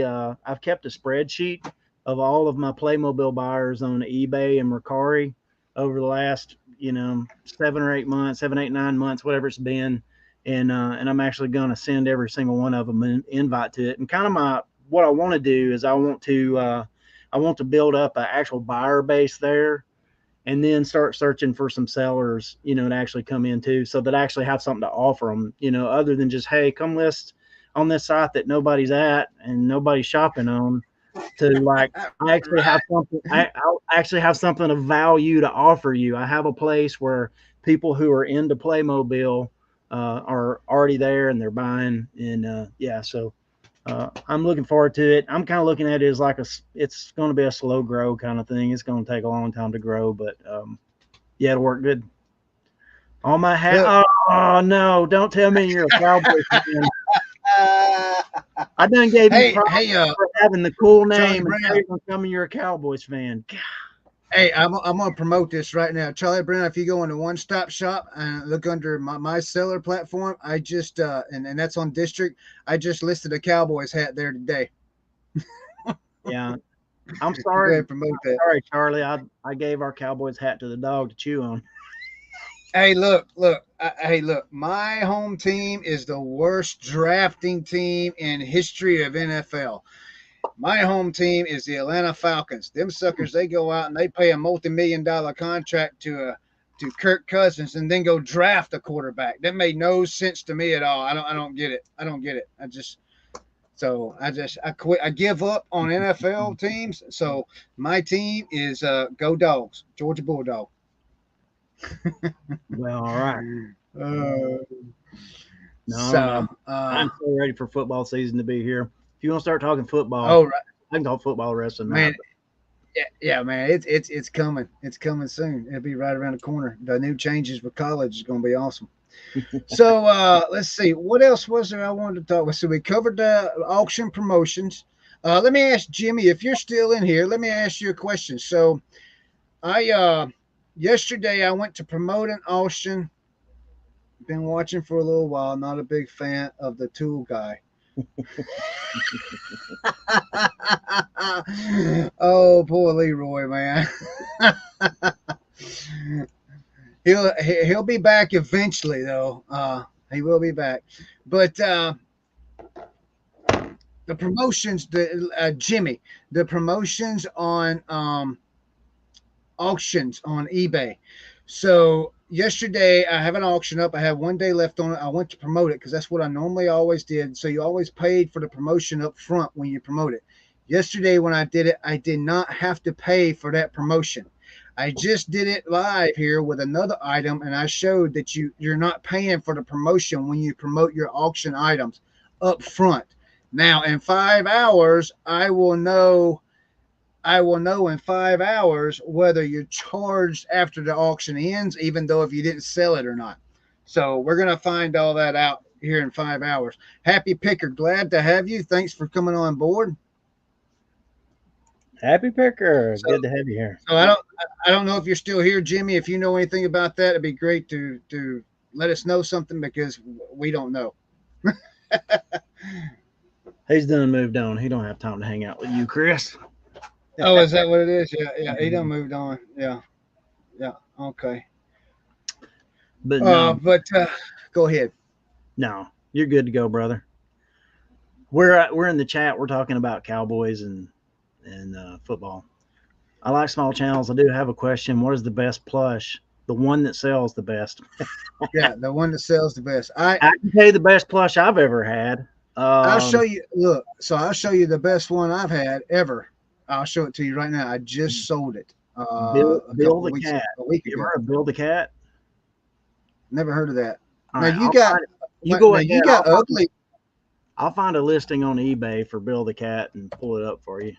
spreadsheet of all of my Playmobil buyers on eBay and Mercari over the last 7 or 8 months, 7, 8, 9 months, whatever it's been, and I'm actually going to send every single one of them an invite to it. And kind of what I want to do is I want to build up an actual buyer base there and then start searching for some sellers, to actually come in too, so that I actually have something to offer them, other than just, hey, come list on this site that nobody's at and nobody's shopping on, to like, I actually have something, I'll actually have something of value to offer you. I have a place where people who are into Playmobil are already there and they're buying. And so I'm looking forward to it. I'm kind of looking at it as like it's going to be a slow grow kind of thing. It's going to take a long time to grow, but yeah, it'll work good. On my hat. Oh no! Don't tell me you're a Cowboys fan. I done gave you props for having the cool name and tell me you're a Cowboys fan. God. Hey, I'm gonna promote this right now, Charlie Brown. If you go into One Stop Shop and look under my seller platform, I just and that's on District. I just listed a Cowboys hat there today. Yeah, I'm sorry. Go ahead, promote that. Sorry, Charlie. I gave our Cowboys hat to the dog to chew on. Hey, look. My home team is the worst drafting team in history of NFL. My home team is the Atlanta Falcons. Them suckers, they go out and they pay a multi-million-dollar contract to Kirk Cousins and then go draft a quarterback. That made no sense to me at all. I don't get it. I quit. I give up on NFL teams. So my team is Go Dogs, Georgia Bulldog. Well, all right. No, I'm so ready for football season to be here. If you want to start talking football, oh right, I can talk football the rest of the man. night. Yeah, man. It's coming. It's coming soon. It'll be right around the corner. The new changes with college is going to be awesome. So let's see. What else was there I wanted to talk about? So we covered the auction promotions. Let me ask Jimmy, if you're still in here, let me ask you a question. So I yesterday I went to promote an auction Been watching for a little while. Not a big fan of the tool guy. Oh, poor Leroy, man. He'll be back eventually, though. He will be back, but the promotions, the Jimmy, the promotions on auctions on eBay. So yesterday I have an auction up. I have 1 day left on it. I went to promote it because that's what I normally always did. So you always paid for the promotion up front when you promote it. Yesterday when I did it, I did not have to pay for that promotion. I just did it live here with another item, and I showed that you're not paying for the promotion when you promote your auction items up front. Now in 5 hours, I will know in 5 hours whether you're charged after the auction ends, even though if you didn't sell it or not. So we're going to find all that out here in 5 hours. Happy Picker, glad to have you. Thanks for coming on board. Happy Picker. So, Good to have you here. so I don't know if you're still here, Jimmy. If you know anything about that, it'd be great to let us know something because we don't know. He's done moved on. He don't have time to hang out with you, Chris. Oh, is that what it is? Yeah, he done moved on. Yeah, okay. But no, But go ahead. no, you're good to go, brother. We're in the chat. We're talking about Cowboys and football. I like small channels. I do have a question. What is the best plush? The one that sells the best. Yeah, the one that sells the best. I can tell you the best plush I've ever had. I'll show you. Look, so I'll show you the best one I've had ever. I'll show it to you right now. I just sold it. Bill the cat. A week You ago. ever heard of Bill the cat? Never heard of that. All Now right, you got. you go ahead. You got ugly. I'll find a listing on eBay for Bill the cat and pull it up for you.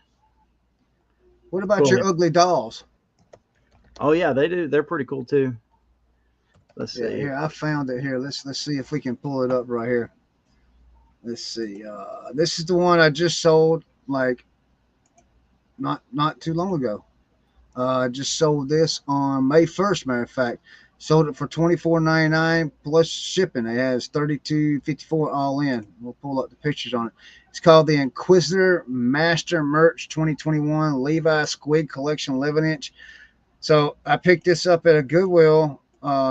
What about your ugly dolls? Oh yeah, they do. They're pretty cool too. Let's see. Yeah, here I found it. Here, let's see if we can pull it up right here. Let's see. This is the one I just sold like not too long ago. I just sold this on May 1st. Matter of fact, sold it for $24.99 plus shipping. It has $32.54 all in. We'll pull up the pictures on it. It's called the Inquisitor Master Merch 2021 Levi Squid Collection 11-inch. So I picked this up at a Goodwill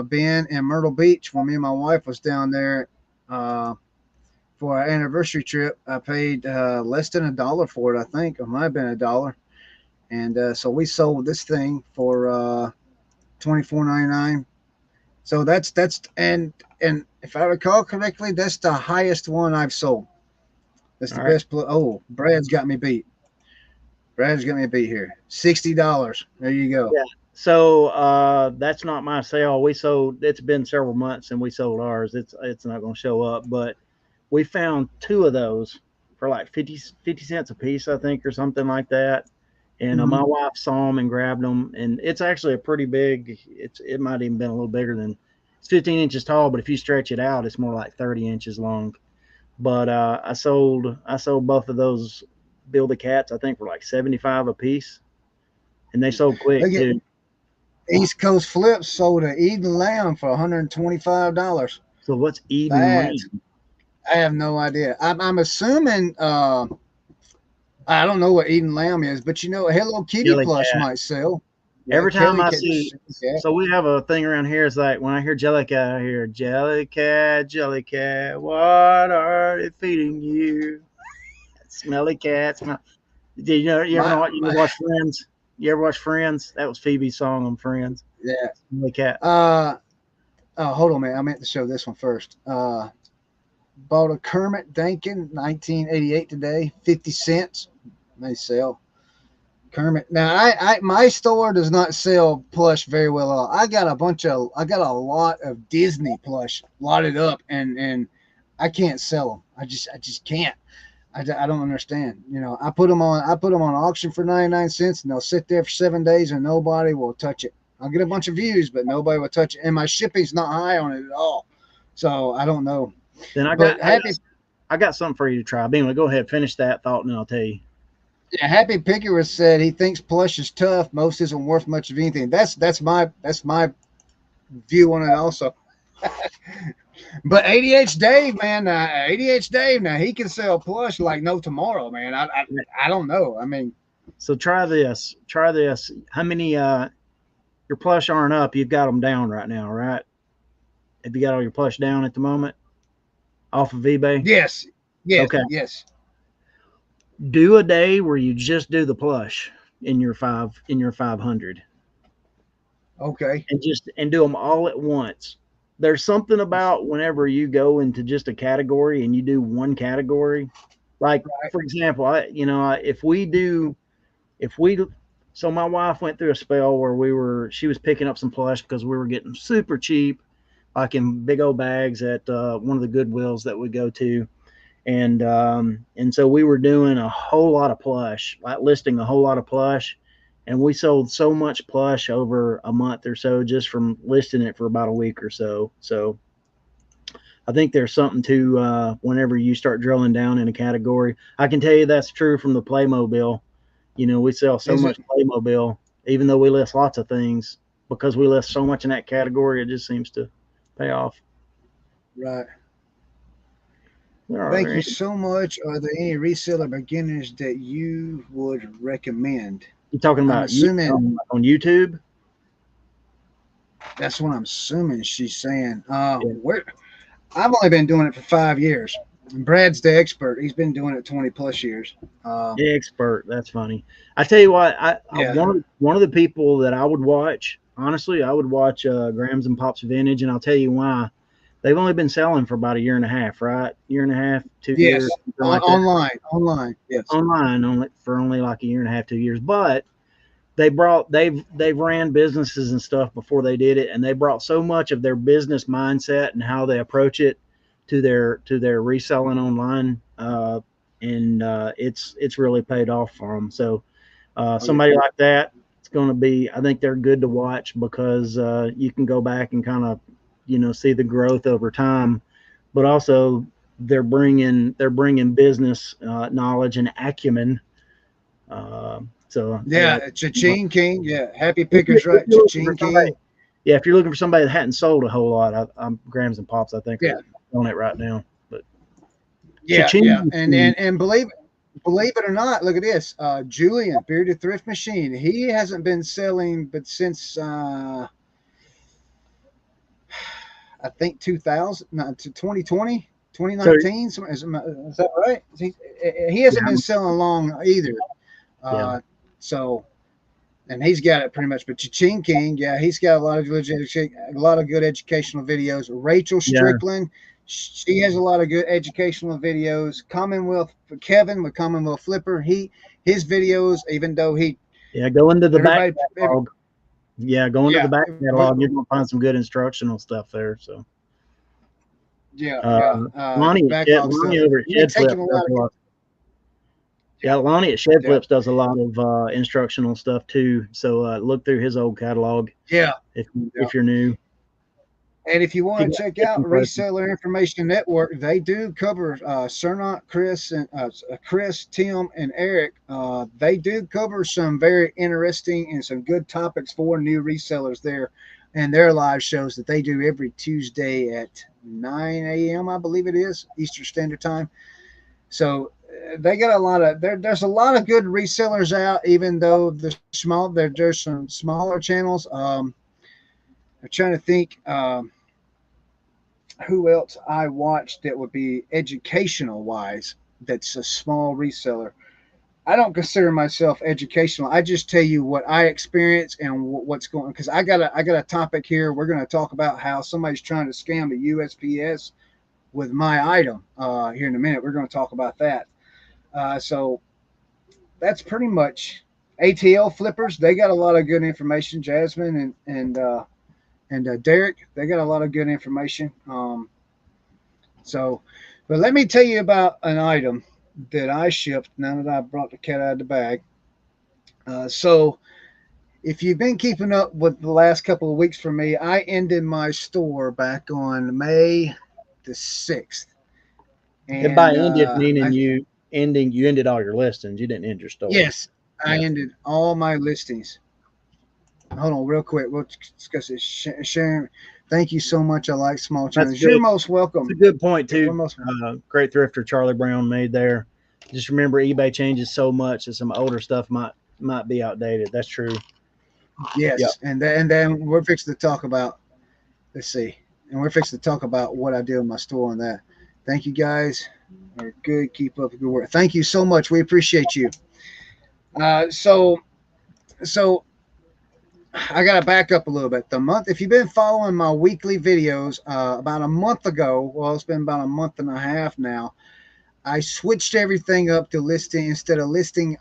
bin in Myrtle Beach when me and my wife was down there for our anniversary trip. I paid less than $1 for it, I think. It might have been $1. And so we sold this thing for $24.99. So that's and if I recall correctly, that's the highest one I've sold. That's the best. Oh, Brad's got me beat. Brad's got me beat here. $60. There you go. Yeah. So that's not my sale. We sold. It's been several months and we sold ours. It's not going to show up, but we found two of those for like 50 cents a piece, I think, or something like that. And my wife saw them and grabbed them, and it's actually a pretty big. It might even been a little bigger than. It's 15 inches tall, but if you stretch it out, it's more like 30 inches long. But I sold both of those Bill the Cats, I think, for like 75 a piece, and they sold quick too. East Coast Flips sold an Eden Lamb for $125. So what's Eden Lamb? I have no idea. I'm assuming. I don't know what Eden Lamb is, but Hello Kitty Jelly plush cat. might sell. Every time I see, so we have a thing around here. It's like when I hear Jellycat, I hear Jellycat, what are they feeding you? Smelly cat. You ever watch Friends? You ever watch Friends? That was Phoebe's song on Friends. Yeah. Smelly cat. Hold on, man. I meant to show this one first. Bought a Kermit Dankin 1988 today, 50 cents. They sell Kermit. Now, my store does not sell plush very well at all. I got a lot of Disney plush lotted up, and I can't sell them. I just can't. I don't understand. I put them on auction for 99 cents, and they'll sit there for 7 days, and nobody will touch it. I'll get a bunch of views, but nobody will touch it, and my shipping's not high on it at all. So I don't know. Then I got something for you to try. But anyway, go ahead, finish that thought, and I'll tell you. Yeah, Happy Picker said he thinks plush is tough. Most isn't worth much of anything. That's my view on it also. But ADH Dave, man, ADH Dave, now he can sell plush like no tomorrow, man. I don't know. I mean, So try this. Try this. How many your plush aren't up? You've got them down right now, right? Have you got all your plush down at the moment off of eBay? yes, yes, Okay. yes. Do a day where you just do the plush in your 500 Okay, and just and do them all at once. There's something about whenever you go into just a category and you do one category, like right. for example, if we do if we so my wife went through a spell where she was picking up some plush because we were getting super cheap, like in big old bags at one of the Goodwills that we go to, and so we were doing a whole lot of plush, like listing a whole lot of plush, and we sold so much plush over a month or so just from listing it for about a week or so. So I think there's something to whenever you start drilling down in a category. I can tell you that's true from the Playmobil. We sell so Is it much Playmobil, even though we list lots of things, because we list so much in that category, it just seems to pay off. right? Are there Thank you any, so much. Are there any reseller beginners that you would recommend? you talking I'm about you assuming on YouTube? that's what I'm assuming she's saying. Yeah. I've only been doing it for 5 years. And Brad's the expert. He's been doing it 20 plus years. Expert. That's funny. I tell you what, I Yeah, one of the people that I would watch, honestly, I would watch Grams and Pops Vintage, and I'll tell you why. They've only been selling for about a year and a half, right? Year and a half, 2 years, yes, something like that. online, yes. Online only for only like a year and a half, 2 years. But they've ran businesses and stuff before they did it, and they brought so much of their business mindset and how they approach it to their reselling online, and it's really paid off for them. So Oh yeah, somebody like that, it's going to be. I think they're good to watch because you can go back and kind of see the growth over time, but also they're bringing business knowledge and acumen. So yeah, yeah. Cha-ching King, yeah. Happy if Pickers, right? you're looking for Cha-ching somebody, King, yeah, if you're looking for somebody that hadn't sold a whole lot, I'm Grams and Pops. I think yeah, are on it right now. But yeah, yeah. Cha-ching, And believe it or not, look at this. Julian, Bearded Thrift Machine. He hasn't been selling, but since I think 2000, not to 2020, so 2019. Is that right? He yeah, hasn't been selling long either. yeah, Uh, so, and he's got it pretty much. But Ching King, yeah, he's got a lot of good educational videos. Rachel yeah, Strickland, she has a lot of good educational videos. Commonwealth Kevin with Commonwealth Flipper, his videos, even though he yeah. Go into the back everybody, catalog. Yeah, go into the yeah, back but catalog. You're gonna find some good instructional stuff there. So yeah, uh, yeah, backlog Lonnie stuff. over at Yeah, Shed taking Flip a does lot a of lot. Yeah, Lonnie at Shed yeah, Flips does a lot of instructional stuff too. So look through his old catalog yeah. if Yeah. if you're new. And if you If you want to got check out fishing questions. Reseller Information Network, they do cover Cernot, Chris, Tim, and Eric. They do cover some very interesting and some good topics for new resellers there, and their live shows that they do every Tuesday at 9 a.m. I believe it is Eastern Standard Time. So they got a lot of there's a lot of good resellers out, even though there's some smaller channels. I'm trying to think. Who else I watched that would be educational wise that's a small reseller. I don't consider myself educational. I just tell you what I experience and what's going because I got a topic here. We're going to talk about how somebody's trying to scam the USPS with my item here in a minute. We're going to talk about that. So that's pretty much ATL flippers. They got a lot of good information. Jasmine and Derek, they got a lot of good information. So, but let me tell you about an item that I shipped now that I brought the cat out of the bag. So, if you've been keeping up with the last couple of weeks for me, I ended my store back on May the 6th. And by And ended meaning you ended all your listings. You didn't end your store. yes, I Yeah. ended all my listings. Hold on, real quick. We'll discuss this. Sharon, Thank you so much. I like small That's changes. You're good. most It's a welcome. good point We're too. most Great thrifter Charlie Brown made there. Just remember, eBay changes so much that some older stuff might be outdated. That's true. Yep. yes, and then we're fixing to talk about. Let's see, and we're fixing to talk about what I do in my store on that. Thank you guys. Are good. Keep up the good work. Thank you so much. We appreciate you. So I got to back up a little bit. The month, if you've been following my weekly videos, about a month ago, well, it's been about a month and a half now. I switched everything up to listing instead of listing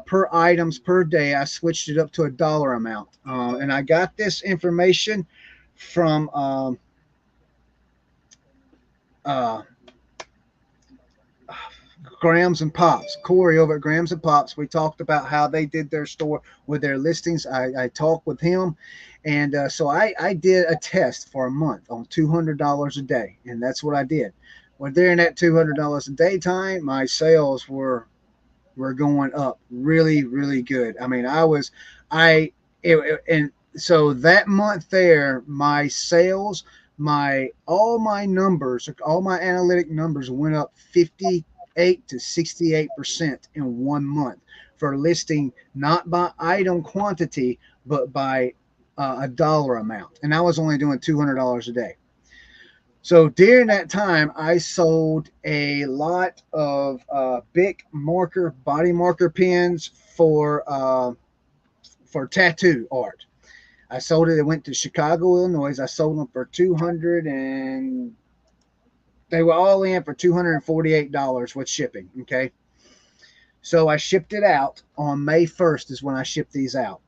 per items per day. I switched it up to a dollar amount, and I got this information from uh, Grams and Pops, Corey over at Grams and Pops. We talked about how they did their store with their listings. I talked with him, and so I did a test for a month on $200 a day, and that's what I did. Well, during that $200 a day time, my sales were going up really good. I mean, and so that month there, my sales, my all my numbers, all my analytic numbers went up 58 to 68% in 1 month for listing not by item quantity but by a dollar amount, and I was only doing $200 a day. So during that time, I sold a lot of Bic marker, body marker pens for tattoo art. I sold it. It went to Chicago, Illinois. I sold them for 200 and they were all in for $248 with shipping. Okay, so I shipped it out on May 1st is when I shipped these out.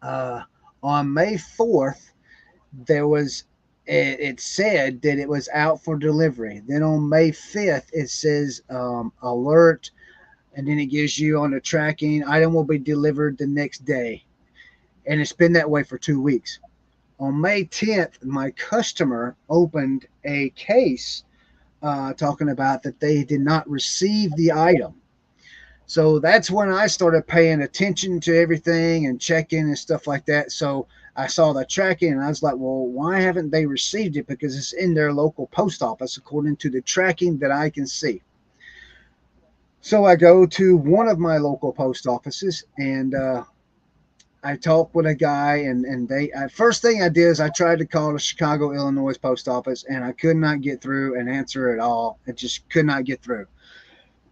Uh, on May 4th, there was it said that it was out for delivery. Then on May 5th, it says alert, and then it gives you on the tracking item will be delivered the next day. And it's been that way for 2 weeks. On May 10th, my customer opened a case talking about that they did not receive the item. So that's when I started paying attention to everything and checking and stuff like that. So I saw the tracking and I was like, well, why haven't they received it? Because it's in their local post office, according to the tracking that I can see. So I go to one of my local post offices and I talked with a guy, and they first thing I did is I tried to call the Chicago, Illinois post office, and I could not get through and answer at all. It just could not get through.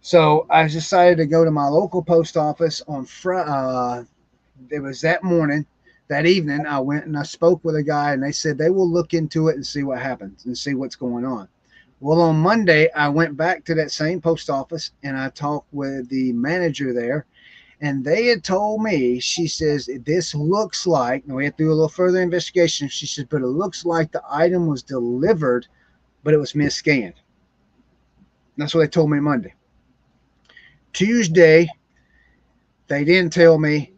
So I decided to go to my local post office on Friday. It was that morning, that evening. I went and I spoke with a guy, and they said they will look into it and see what happens and see what's going on. Well, on Monday, I went back to that same post office and I talked with the manager there, and they had told me, she says, this looks like, and we had to do a little further investigation. She said, but it looks like the item was delivered, but it was misscanned. That's what they told me Monday. Tuesday, they didn't tell me.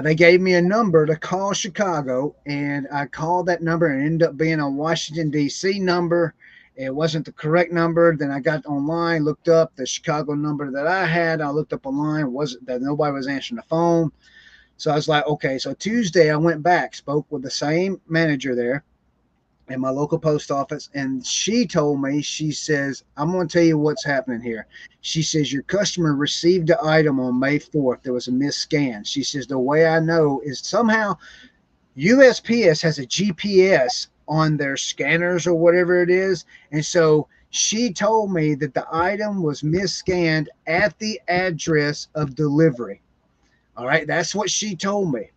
They gave me a number to call Chicago, and I called that number and it ended up being a Washington, D.C. number. It wasn't the correct number. Then I got online, looked up the Chicago number that I had. I looked up online, wasn't that nobody was answering the phone. So I was like, okay. So Tuesday I went back, spoke with the same manager there in my local post office, and she told me, she says, I'm going to tell you what's happening here. She says, your customer received the item on May 4th. There was a misscan. She says, the way I know is somehow USPS has a GPS on their scanners or whatever it is. And so she told me that the item was misscanned at the address of delivery. All right. That's what she told me.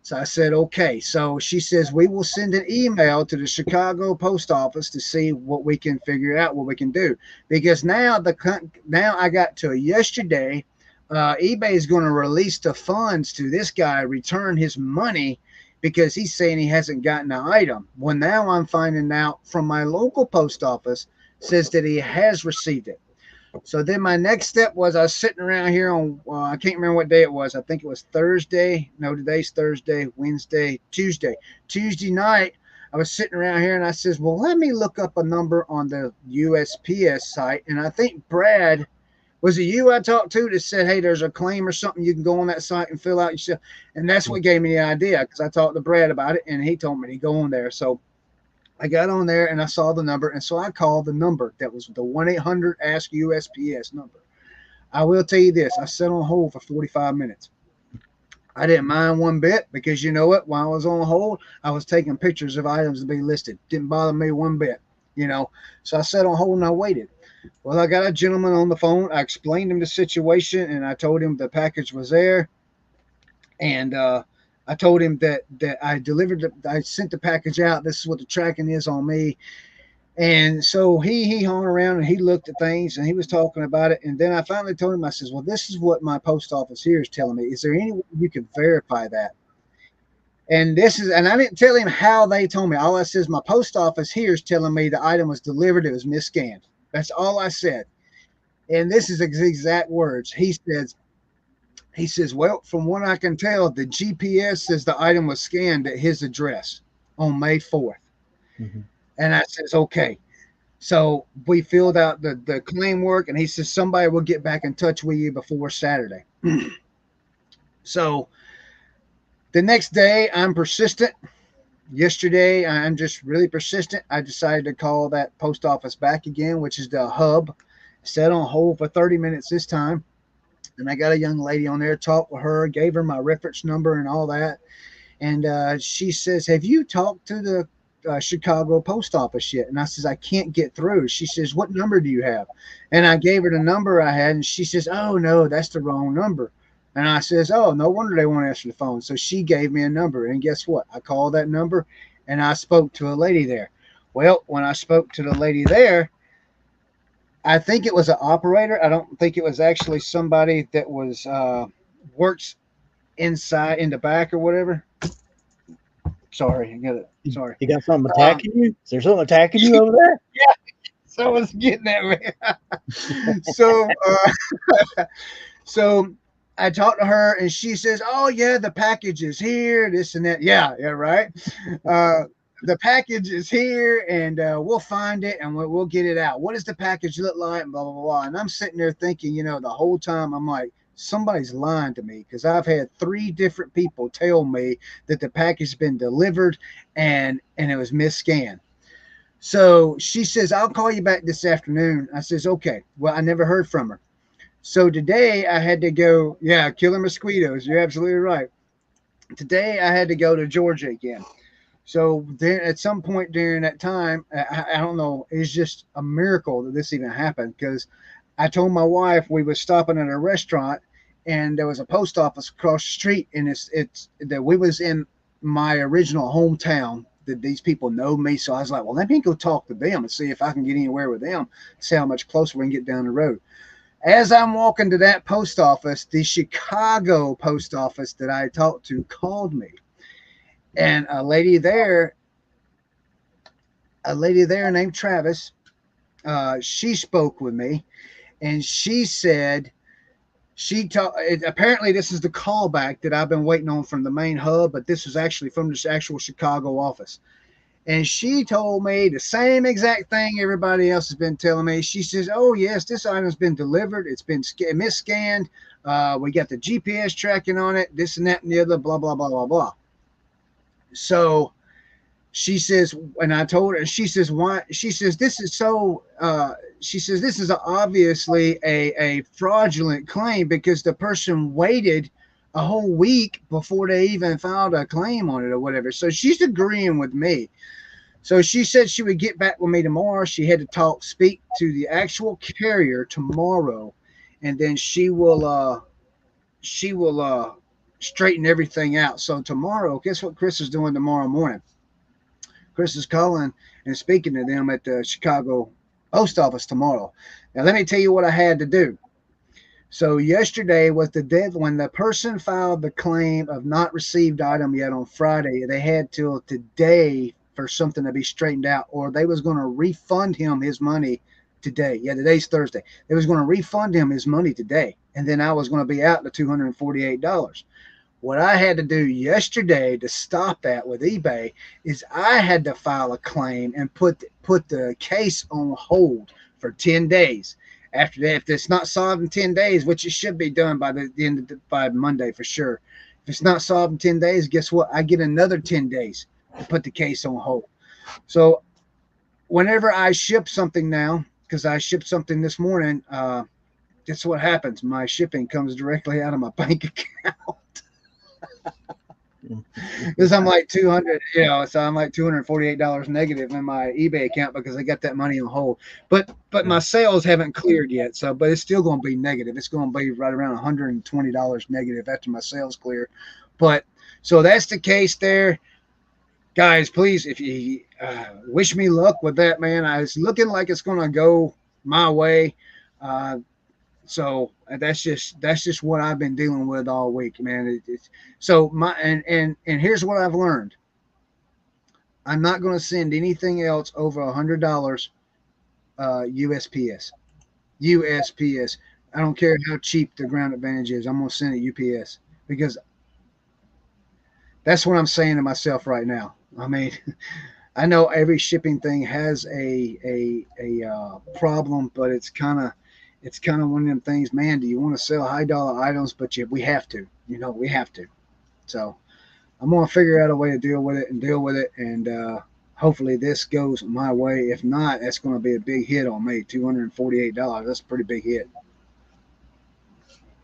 So I said, okay. So she says, we will send an email to the Chicago post office to see what we can figure out, what we can do. Because now I got to yesterday, eBay is going to release the funds to this guy, return his money because he's saying he hasn't gotten the item. Well, now I'm finding out from my local post office says that he has received it. So then my next step was I was sitting around here on, I can't remember what day it was. I think it was Thursday. No, today's Thursday, Wednesday, Tuesday. Tuesday night, I was sitting around here and I says, well, let me look up a number on the USPS site. And I think Brad Was it you I talked to that said, hey, there's a claim or something you can go on that site and fill out yourself? And that's what gave me the idea, because I talked to Brad about it and he told me to go on there. So I got on there and I saw the number. And so I called the number that was the 1-800 Ask USPS number. I will tell you this, I sat on hold for 45 minutes. I didn't mind one bit, because you know what? While I was on hold, I was taking pictures of items to be listed. Didn't bother me one bit, you know. So I sat on hold and I waited. Well, I got a gentleman on the phone. I explained him the situation and I told him the package was there. And I told him that I sent the package out. This is what the tracking is on me. And so he hung around and he looked at things and he was talking about it. And then I finally told him, I says, well, this is what my post office here is telling me. Is there any way you could verify that? And I didn't tell him how they told me. All I said is my post office here is telling me the item was delivered. It was misscanned. That's all I said. And this is his exact words. He says, well, from what I can tell, the GPS says the item was scanned at his address on May 4th. Mm-hmm. And I says, okay. So we filled out the claim work, and he says somebody will get back in touch with you before Saturday. So the next day, I'm persistent. Yesterday, I'm just really persistent. I decided to call that post office back again, which is the hub. Sat on hold for 30 minutes this time. And I got a young lady on there, talked with her, gave her my reference number and all that. And she says, have you talked to the Chicago post office yet? And I says, I can't get through. She says, what number do you have? And I gave her the number I had, and she says, oh no, that's the wrong number. And I says, oh, no wonder they won't answer the phone. So she gave me a number, and guess what? I called that number and I spoke to a lady there. Well, when I spoke to the lady there, I think it was an operator. I don't think it was actually somebody that was works inside in the back or whatever. Sorry, I got it. Sorry. You got something attacking you? Is there something attacking you over there? Yeah, someone's getting at me. So I talked to her, and she says, "Oh yeah, the package is here. This and that. Yeah, right. The package is here, and we'll find it, and we'll get it out. What does the package look like? And blah blah blah." And I'm sitting there thinking, the whole time I'm like, somebody's lying to me, because I've had 3 different people tell me that the package has been delivered and it was misscanned. So she says, I'll call you back this afternoon. I says, okay. Well, I never heard from her. So today I had to go, killer mosquitoes. You're absolutely right. Today I had to go to Georgia again. So then at some point during that time, I don't know, it's just a miracle that this even happened, because I told my wife we were stopping at a restaurant and there was a post office across the street, and it's that we was in my original hometown, that these people know me. So I was like, well, let me go talk to them and see if I can get anywhere with them, see how much closer we can get down the road. As I'm walking to that post office, the Chicago post office that I talked to called me, and a lady there named Travis, she spoke with me, and she said, apparently this is the callback that I've been waiting on from the main hub, but this is actually from this actual Chicago office. And she told me the same exact thing everybody else has been telling me. She says, oh yes, this item's been delivered. It's been misscanned. We got the GPS tracking on it, this and that and the other, blah, blah, blah, blah, blah. So she says, and I told her, she says, why? She says, this is so, she says, this is obviously a fraudulent claim, because the person waited a whole week before they even filed a claim on it or whatever. So she's agreeing with me. So she said she would get back with me tomorrow. She had to speak to the actual carrier tomorrow, and then she will straighten everything out. So tomorrow, guess what Chris is doing tomorrow morning? Chris is calling and speaking to them at the Chicago post office tomorrow. Now, let me tell you what I had to do. So yesterday was the deadline. When the person filed the claim of not received item yet on Friday, they had till today for something to be straightened out, or they was going to refund him his money today. Yeah, today's Thursday. They was going to refund him his money today, and then I was going to be out the $248. What I had to do yesterday to stop that with eBay is I had to file a claim and put the case on hold for 10 days. After that, if it's not solved in 10 days, which it should be done by the end of by Monday for sure. If it's not solved in 10 days, guess what? I get another 10 days to put the case on hold. So whenever I ship something now, because I shipped something this morning, guess what happens? My shipping comes directly out of my bank account. Because I'm like 200, so I'm like $248 negative in my eBay account because I got that money on hold. But my sales haven't cleared yet, but it's still going to be negative. It's going to be right around $120 negative after my sales clear. But so that's the case there, guys. Please, if you wish me luck with that, man. It's looking like it's going to go my way. So that's just what I've been dealing with all week, man. So and here's what I've learned. I'm not going to send anything else over $100 USPS. USPS. I don't care how cheap the Ground Advantage is. I'm going to send it UPS because that's what I'm saying to myself right now. I mean, I know every shipping thing has a problem, but it's kind of one of them things, man. Do you want to sell high dollar items? But we have to, we have to. So I'm going to figure out a way to deal with it. And hopefully this goes my way. If not, that's going to be a big hit on me. $248. That's a pretty big hit.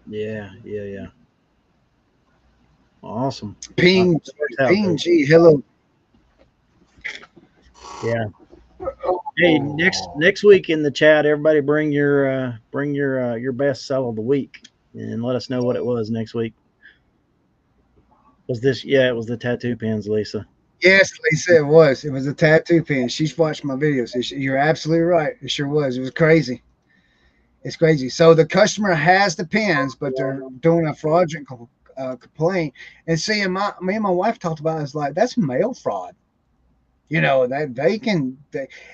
Yeah. Awesome. Ping G, hello. Yeah. Hey, next week in the chat, everybody bring your best sell of the week and let us know what it was next week. Was this? Yeah, it was the tattoo pins, Lisa. Yes, Lisa, it was. It was a tattoo pin. She's watched my videos. You're absolutely right. It sure was. It was crazy. It's crazy. So the customer has the pins, but they're doing a fraudulent complaint. And see, me and my wife talked about it. It's like that's mail fraud. That they can,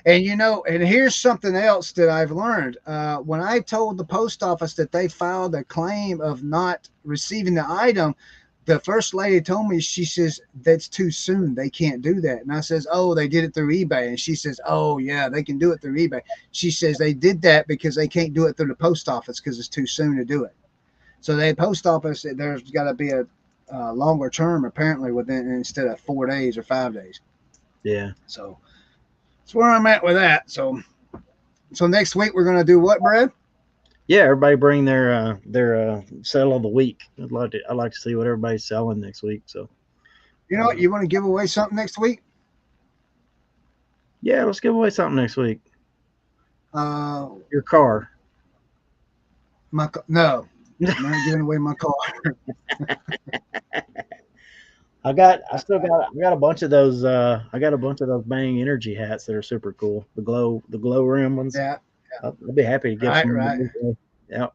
and here's something else that I've learned. When I told the post office that they filed a claim of not receiving the item, the first lady told me, she says, that's too soon. They can't do that. And I says, oh, they did it through eBay. And she says, oh, yeah, they can do it through eBay. She says they did that because they can't do it through the post office because it's too soon to do it. So the post office, there's got to be a longer term, apparently, instead of 4 days or 5 days. Yeah. So that's where I'm at with that. So next week we're gonna do what, Brad? Yeah, everybody bring their sell of the week. I'd like to see what everybody's selling next week. So you know what, you want to give away something next week? Yeah, let's give away something next week. Your car. No, I'm not giving away my car. I got a bunch of those. I got a bunch of those Bang Energy hats that are super cool. The glow rim ones. Yeah. I'll be happy to give some. Right. Yeah.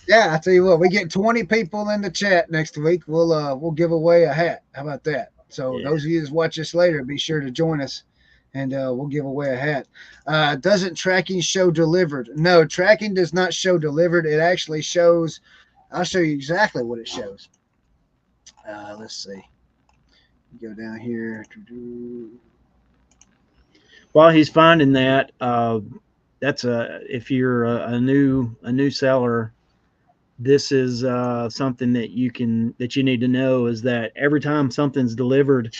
Yeah, I tell you what, we get 20 people in the chat next week. We'll give away a hat. How about that? So those of you that watch this later, be sure to join us, and we'll give away a hat. Doesn't tracking show delivered? No, tracking does not show delivered. It actually shows. I'll show you exactly what it shows. Let's see. Go down here. While he's finding that, that's if you're a new seller, this is something that you need to know is that every time something's delivered,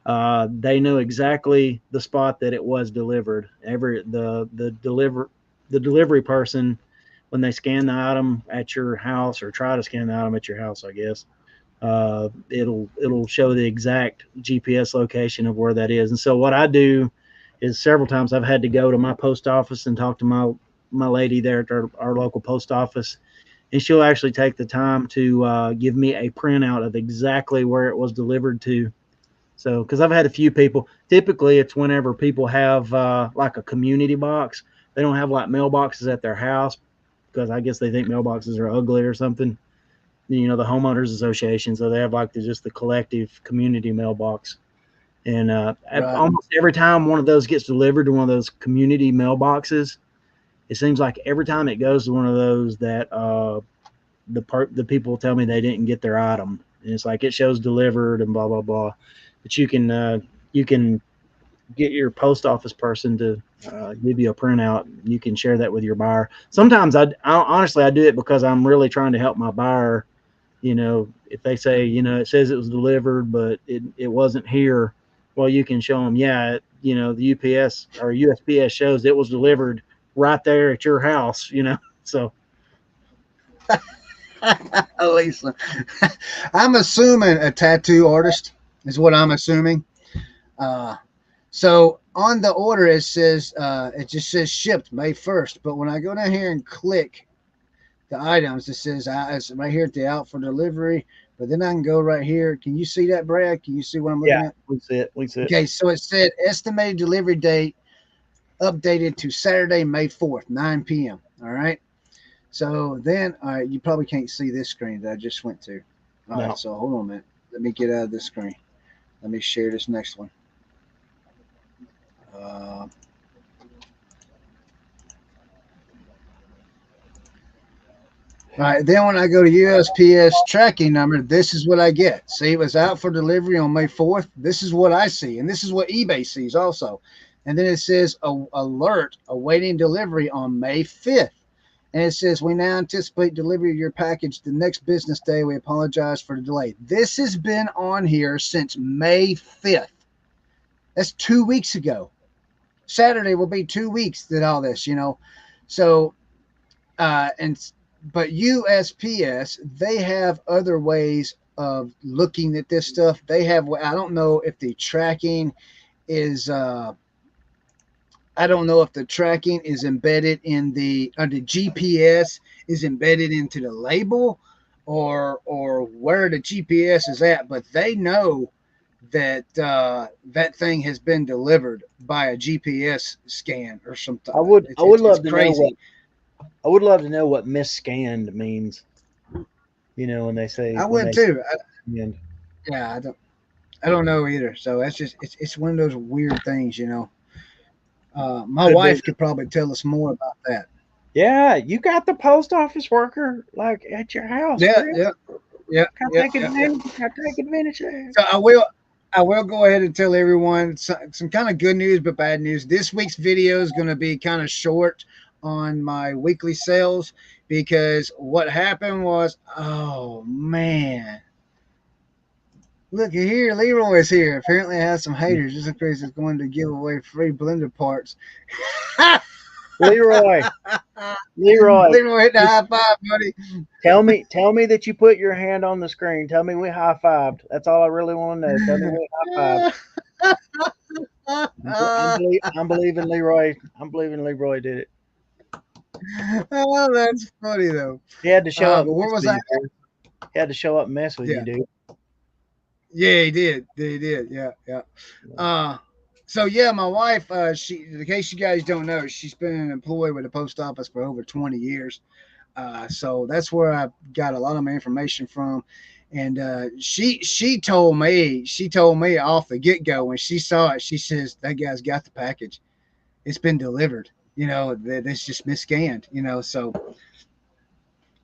they know exactly the spot that it was delivered. The delivery person, when they scan the item at your house or try to scan the item at your house, I guess. It'll show the exact GPS location of where that is. And so what I do is several times I've had to go to my post office and talk to my lady there at our local post office, and she'll actually take the time to give me a printout of exactly where it was delivered to. So, because I've had a few people, typically it's whenever people have like a community box. They don't have like mailboxes at their house because I guess they think mailboxes are ugly or something. The homeowners association, so they have like just the collective community mailbox, and almost every time one of those gets delivered to one of those community mailboxes, it seems like every time it goes to one of those that the people tell me they didn't get their item, and it's like it shows delivered and blah blah blah, but you can get your post office person to give you a printout. You can share that with your buyer. Sometimes I honestly I do it because I'm really trying to help my buyer. You know, if they say, you know, it says it was delivered, but it wasn't here, well, you can show them, yeah, you know, the UPS or USPS shows it was delivered right there at your house, you know. So Lisa, I'm assuming a tattoo artist is what I'm assuming. Uh, so on the order it just says shipped May 1st, but when I go down here and click the items, it says it's right here at the out for delivery. But then I can go right here. Can you see that, Brad? Can you see what I'm yeah, looking at? we see it. We see it. Okay, so it said estimated delivery date updated to Saturday, May 4th, 9 p.m. All right. So then, all right, you probably can't see this screen that I just went to. All right, No. so hold on a minute. Let me get out of this screen. Let me share this next one. Uh, all right, then when I go to USPS tracking number, this is what I get. See, it was out for delivery on May 4th. This is what I see, and this is what eBay sees also. And then it says alert awaiting delivery on May 5th. And it says, we now anticipate delivery of your package the next business day. We apologize for the delay. This has been on here since May 5th. That's 2 weeks ago. Saturday will be 2 weeks that all this, you know. So, and but USPS, they have other ways of looking at this stuff. They have, I don't know if the tracking is, I don't know if the tracking is embedded in the GPS is embedded into the label or where the GPS is at, but they know that that thing has been delivered by a GPS scan or something. I would It's love to know crazy. what misscanned means. You know, when they say I when would they too. scanned. Yeah, I don't know either. So that's just it's one of those weird things, you know. My Could be. wife could probably tell us more about that. Yeah, you got the post office worker like at your house, Yeah, Chris. yeah, yeah, Gotta yeah, take yeah, yeah. advantage. Gotta take advantage of that. So I will go ahead and tell everyone some kind of good news but bad news. This week's video is going to be kind of short on my weekly sales because what happened was, oh man, look at here, Leroy's here. Apparently, I have some haters. Just in case it's going to give away free blender parts. Leroy, Leroy, Leroy hit the high five, buddy. tell me that you put your hand on the screen. Tell me we high fived. That's all I really want to know. Tell me we high fived. I'm believing Leroy. I'm believing Leroy did it. Oh, that's funny though. He had to show up But and where mess was with I? you, Chris. He had to show up and mess with you, Yeah, dude. yeah, he did. He did. Yeah, yeah. Uh, so yeah, my wife, she, in case you guys don't know, she's been an employee with the post office for over 20 years. So that's where I got a lot of my information from. And she told me off the get go when she saw it, she says that guy's got the package. It's been delivered. You know, that's just misscanned. You know, so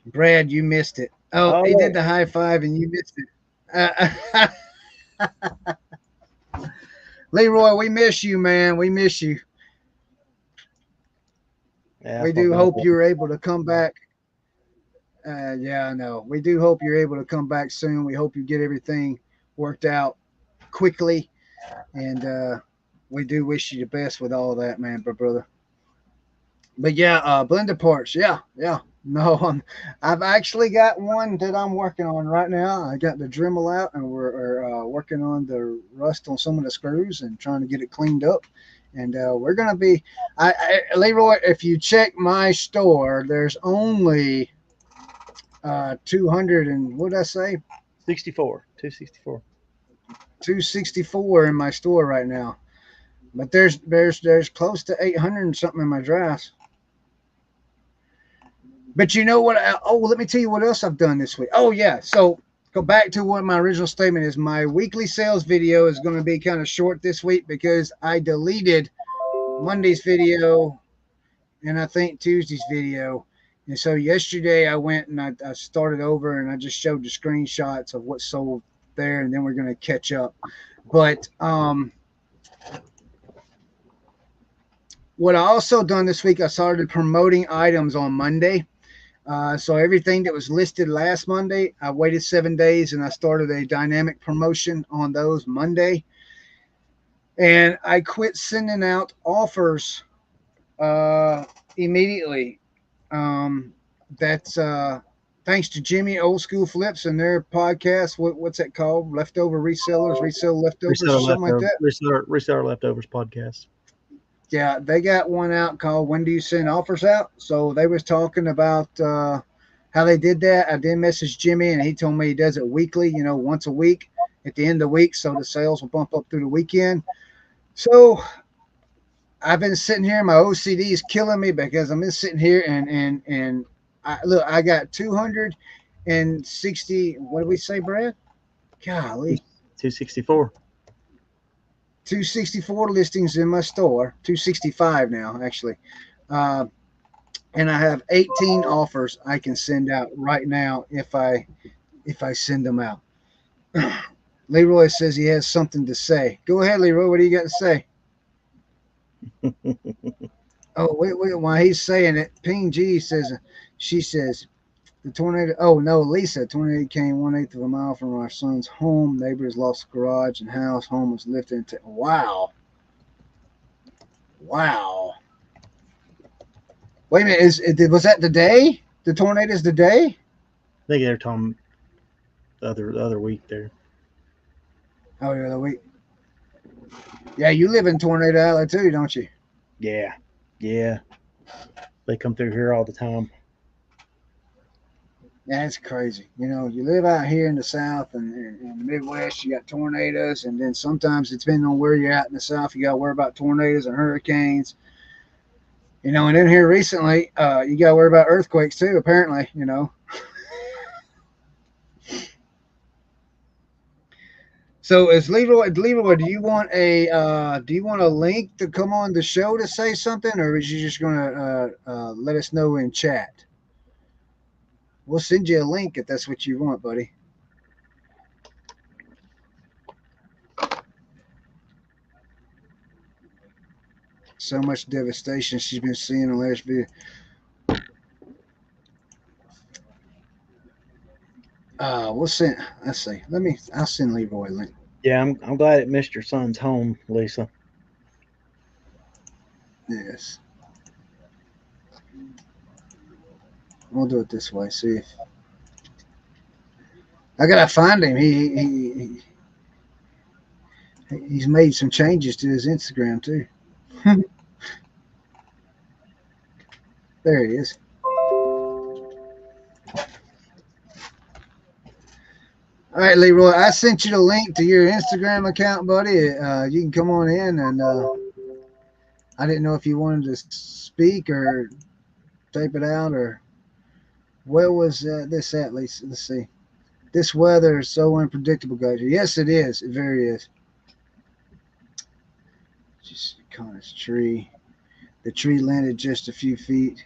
Brad, you missed it. Oh, he did Oh, the high five and you missed it. Leroy, we miss you, man. We miss you. yeah, We that's my do hope brother. you're able to come back. Yeah, I know. We do hope you're able to come back soon. We hope you get everything worked out quickly, and we do wish you the best with all that, man, brother. But yeah, blender parts. Yeah, yeah. No, I've actually got one that I'm working on right now. I got the Dremel out, and we're working on the rust on some of the screws and trying to get it cleaned up. And we're gonna be, Leroy. If you check my store, there's only 200 and what did I say? 64, 264. 264 in my store right now. But there's close to 800 and something in my drafts. But you know what? Let me tell you what else I've done this week. Oh yeah, so go back to what my original statement is. My weekly sales video is going to be kind of short this week because I deleted Monday's video and I think Tuesday's video. And so yesterday I went and I started over and I just showed the screenshots of what sold there, and then we're going to catch up. But what I also done this week, I started promoting items on Monday. So everything that was listed last Monday, I waited 7 days and I started a dynamic promotion on those Monday. And I quit sending out offers immediately. Um, that's thanks to Jimmy Old School Flips and their podcast. What's that called? Leftover resellers, resell leftovers, or something like that. Reseller leftovers podcast. Yeah, they got one out called "When Do You Send Offers Out?" So they was talking about how they did that. I did message Jimmy, and he told me he does it weekly. Once a week at the end of the week, so the sales will bump up through the weekend. So I've been sitting here. My OCD is killing me because I'm just sitting here and look. I got 260. What did we say, Brad? Golly, 264. 264 listings in my store. 265 now, actually. Uh, and I have 18 offers I can send out right now if I send them out. Leroy says he has something to say. Go ahead, Leroy. What do you got to say? Oh, wait. While he's saying it, Ping G says, she says, the tornado. Oh no, Lisa. Tornado came 1/8 of a mile from our son's home. Neighbors lost garage and house. Home was lifted into. Wow. Wow. Wait a minute. Was that the day? The tornado's the day? I think they're talking the other week there. Oh yeah, the week. Yeah, you live in Tornado Alley too, don't you? Yeah, yeah. They come through here all the time. That's crazy. You live out here in the South and in the Midwest, you got tornadoes, and then sometimes, it's depending on where you're at in the South, you got to worry about tornadoes and hurricanes. And in here recently, you got to worry about earthquakes too, apparently. So, Leroy, do you want a link to come on the show to say something, or is you just gonna let us know in chat? We'll send you a link if that's what you want, buddy. So much devastation she's been seeing in the last video. We'll send. Let's see. I'll send Leroy a link. Yeah, I'm glad it missed your son's home, Lisa. Yes. We'll do it this way. See if I gotta find him. He's made some changes to his Instagram too. There he is. All right, Leroy. I sent you the link to your Instagram account, buddy. You can come on in, and I didn't know if you wanted to speak or type it out, or where was this at, Lisa? Let's see. This weather is so unpredictable, guys. Yes, it is. It very is. Just caught his tree. The tree landed just a few feet.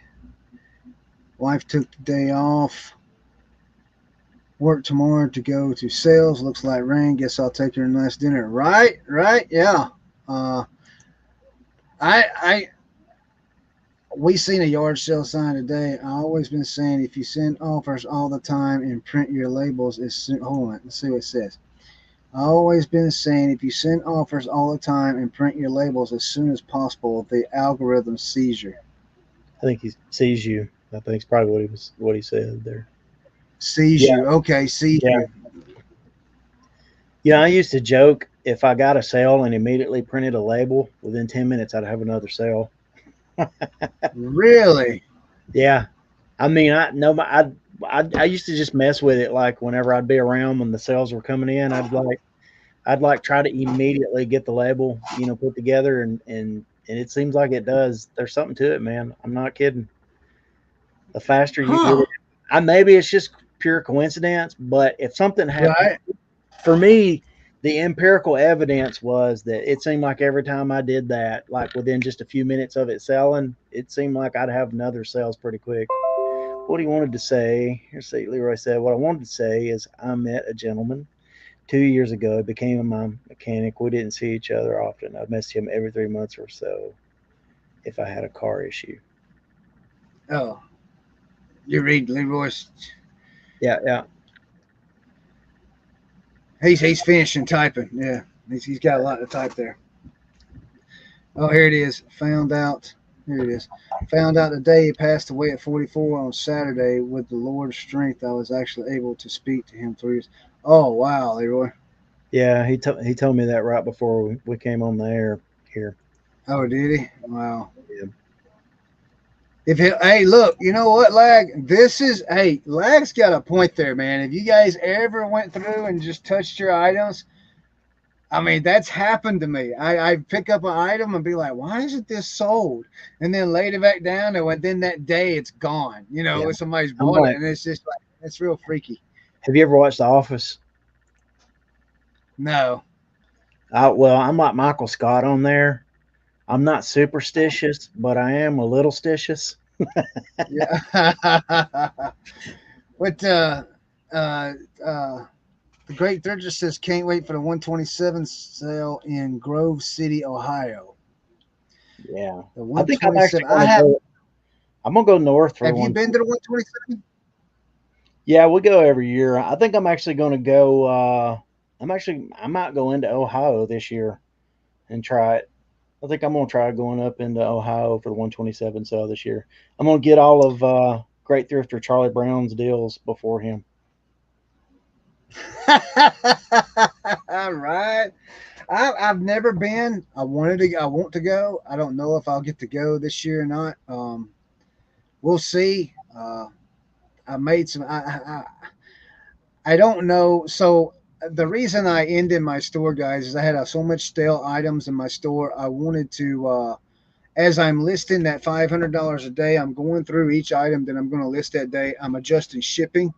Wife took the day off. Work tomorrow to go to sales. Looks like rain. Guess I'll take her a nice dinner. Right, yeah. I we seen a yard sale sign today. I always been saying if you send offers all the time and print your labels as soon. Hold on, let's see what it says. I always been saying if you send offers all the time and print your labels as soon as possible, the algorithm sees you. I think he sees you. I think it's probably what he said there. Sees Yeah, you. Okay, sees yeah, you. yeah. I used to joke if I got a sale and immediately printed a label, within 10 minutes I'd have another sale. Really? Yeah, I mean, I no, I used to just mess with it. Like whenever I'd be around when the sales were coming in, I'd like try to immediately get the label, put together, and it seems like it does. There's something to it, man. I'm not kidding. The faster you get Huh. it, maybe it's just pure coincidence, but if something happened Right. for me, the empirical evidence was that it seemed like every time I did that, like within just a few minutes of it selling, it seemed like I'd have another sales pretty quick. What he wanted to say, here's see, Leroy said, what I wanted to say is I met a gentleman 2 years ago. He became my mechanic. We didn't see each other often. I missed him every 3 months or so. if I had a car issue. Oh, you read Leroy's. Yeah, yeah. He's finishing typing. Yeah, he's got a lot to type there. Oh, here it is. Found out. Here it is. Found out today he passed away at 44 on Saturday. With the Lord's strength, I was actually able to speak to him 3 years. Oh, wow, Leroy. Yeah, he told me that right before we came on the air here. Oh, did he? Wow. Yeah. If it, hey, look, you know what, Lag? This is, hey, Lag's got a point there, man. If you guys ever went through and just touched your items, I mean, that's happened to me. I pick up an item and be like, why isn't this sold? And then laid it back down, and then that day it's gone. You Yeah. know, somebody's I'm bought it, like, and it's just like, it's real freaky. have you ever watched The Office? No. Well, I'm like Michael Scott on there. I'm not superstitious, but I am a little stitious. Yeah. What, uh, uh, the Great Third says, can't wait for the 127 sale in Grove City, Ohio. Yeah, The I think I'm actually 127. going I to have. go. I'm gonna go north for Have you one. been to the 127? Yeah, we go every year. I think I'm actually going to go. I might go into Ohio this year and try it. I think I'm going to try going up into Ohio for the 127 sale this year. I'm going to get all of Great Thrifter Charlie Brown's deals before him. All right. I've never been. I wanted to. I want to go. I don't know if I'll get to go this year or not. We'll see. I made some. I don't know. So the reason I ended my store, guys, is I had so much stale items in my store. I wanted to. As I'm listing that $500 a day, I'm going through each item that I'm going to list that day. I'm adjusting shipping,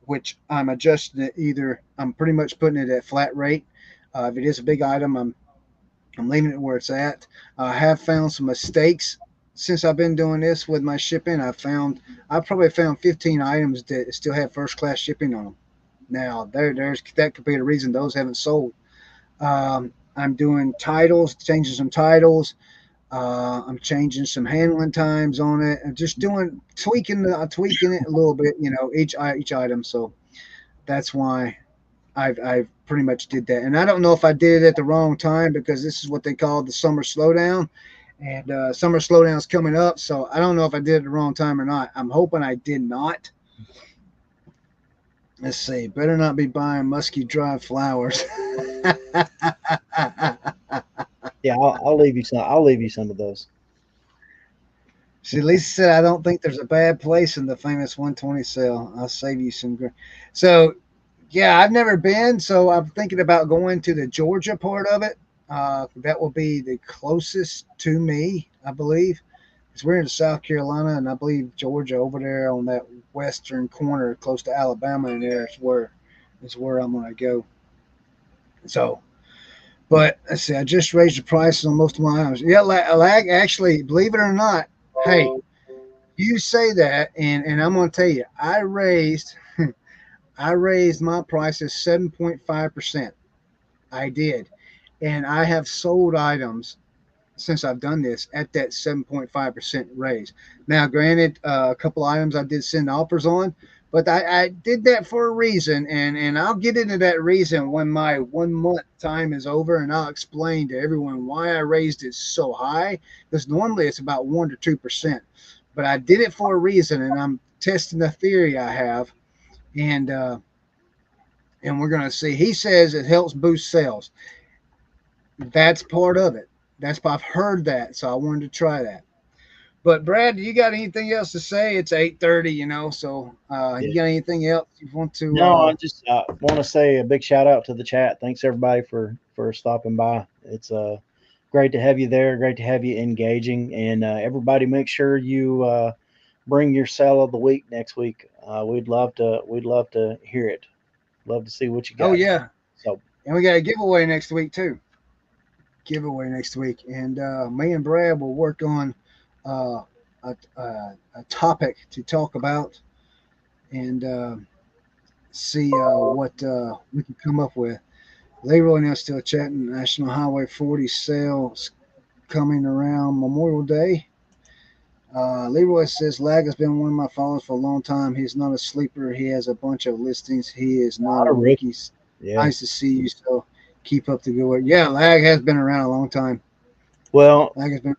which I'm adjusting it either. I'm pretty much putting it at flat rate. If it is a big item, I'm leaving it where it's at. I have found some mistakes since I've been doing this with my shipping. I probably found 15 items that still have first class shipping on them. Now there's that could be the reason those haven't sold. I'm doing titles, changing some titles. I'm changing some handling times on it, and just doing tweaking it a little bit. You know, each item. So that's why I've pretty much did that. And I don't know if I did it at the wrong time because this is what they call the summer slowdown, and summer slowdown is coming up. So I don't know if I did it the wrong time or not. I'm hoping I did not. Let's see. Better not be buying musky dried flowers. Yeah, I'll leave you some. I'll leave you some of those. See, Lisa said, I don't think there's a bad place in the famous 120 sale. I'll save you some. So, yeah, I've never been. So I'm thinking about going to the Georgia part of it. That will be the closest to me, I believe. Because we're in South Carolina, and I believe Georgia over there on that western corner, close to Alabama, and there is where I'm going to go. So, but let's see, I just raised the prices on most of my items. Yeah, actually, believe it or not, hey, you say that, and I'm going to tell you, I raised my prices 7.5%. I did, and I have sold items since I've done this at that 7.5% raise. Now, granted, a couple items I did send offers on, but I did that for a reason, and I'll get into that reason when my 1 month time is over, and I'll explain to everyone why I raised it so high. Because normally it's about 1 to 2%, but I did it for a reason, and I'm testing the theory I have, and we're gonna see. He says it helps boost sales. That's part of it. I've heard that, so I wanted to try that. But Brad, do you got anything else to say? It's 8:30, so Yeah. you got anything else you want to? No, I just want to say a big shout out to the chat. Thanks everybody for stopping by. It's great to have you there. Great to have you engaging, and everybody make sure you bring your sale of the week next week. We'd love to hear it. Love to see what you Oh got. yeah, So and we got a giveaway next week too. Giveaway next week, and me and Brad will work on uh, a topic to talk about and see what we can come up with. Leroy and I still chatting. National Highway 40 sales coming around Memorial Day. Leroy says Lag has been one of my followers for a long time. He's not a sleeper. He has a bunch of listings. He is not Not a a rookie. rookie. Yeah. Nice to see you. So keep up the good work. Yeah, Lag has been around a long time. Well, Lag has been.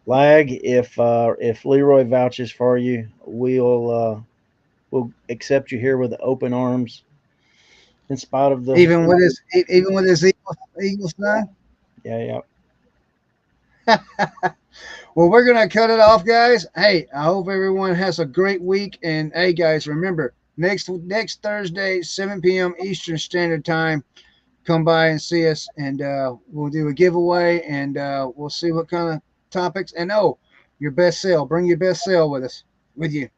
Lag, if Leroy vouches for you, we'll accept you here with open arms, in spite of the. Even with his Eagle son. Yeah, yeah. Well, we're gonna cut it off, guys. Hey, I hope everyone has a great week. And hey, guys, remember next Thursday, 7 p.m. Eastern Standard Time. Come by and see us, and we'll do a giveaway, and we'll see what kind of topics. And your best sale. Bring your best sale with you.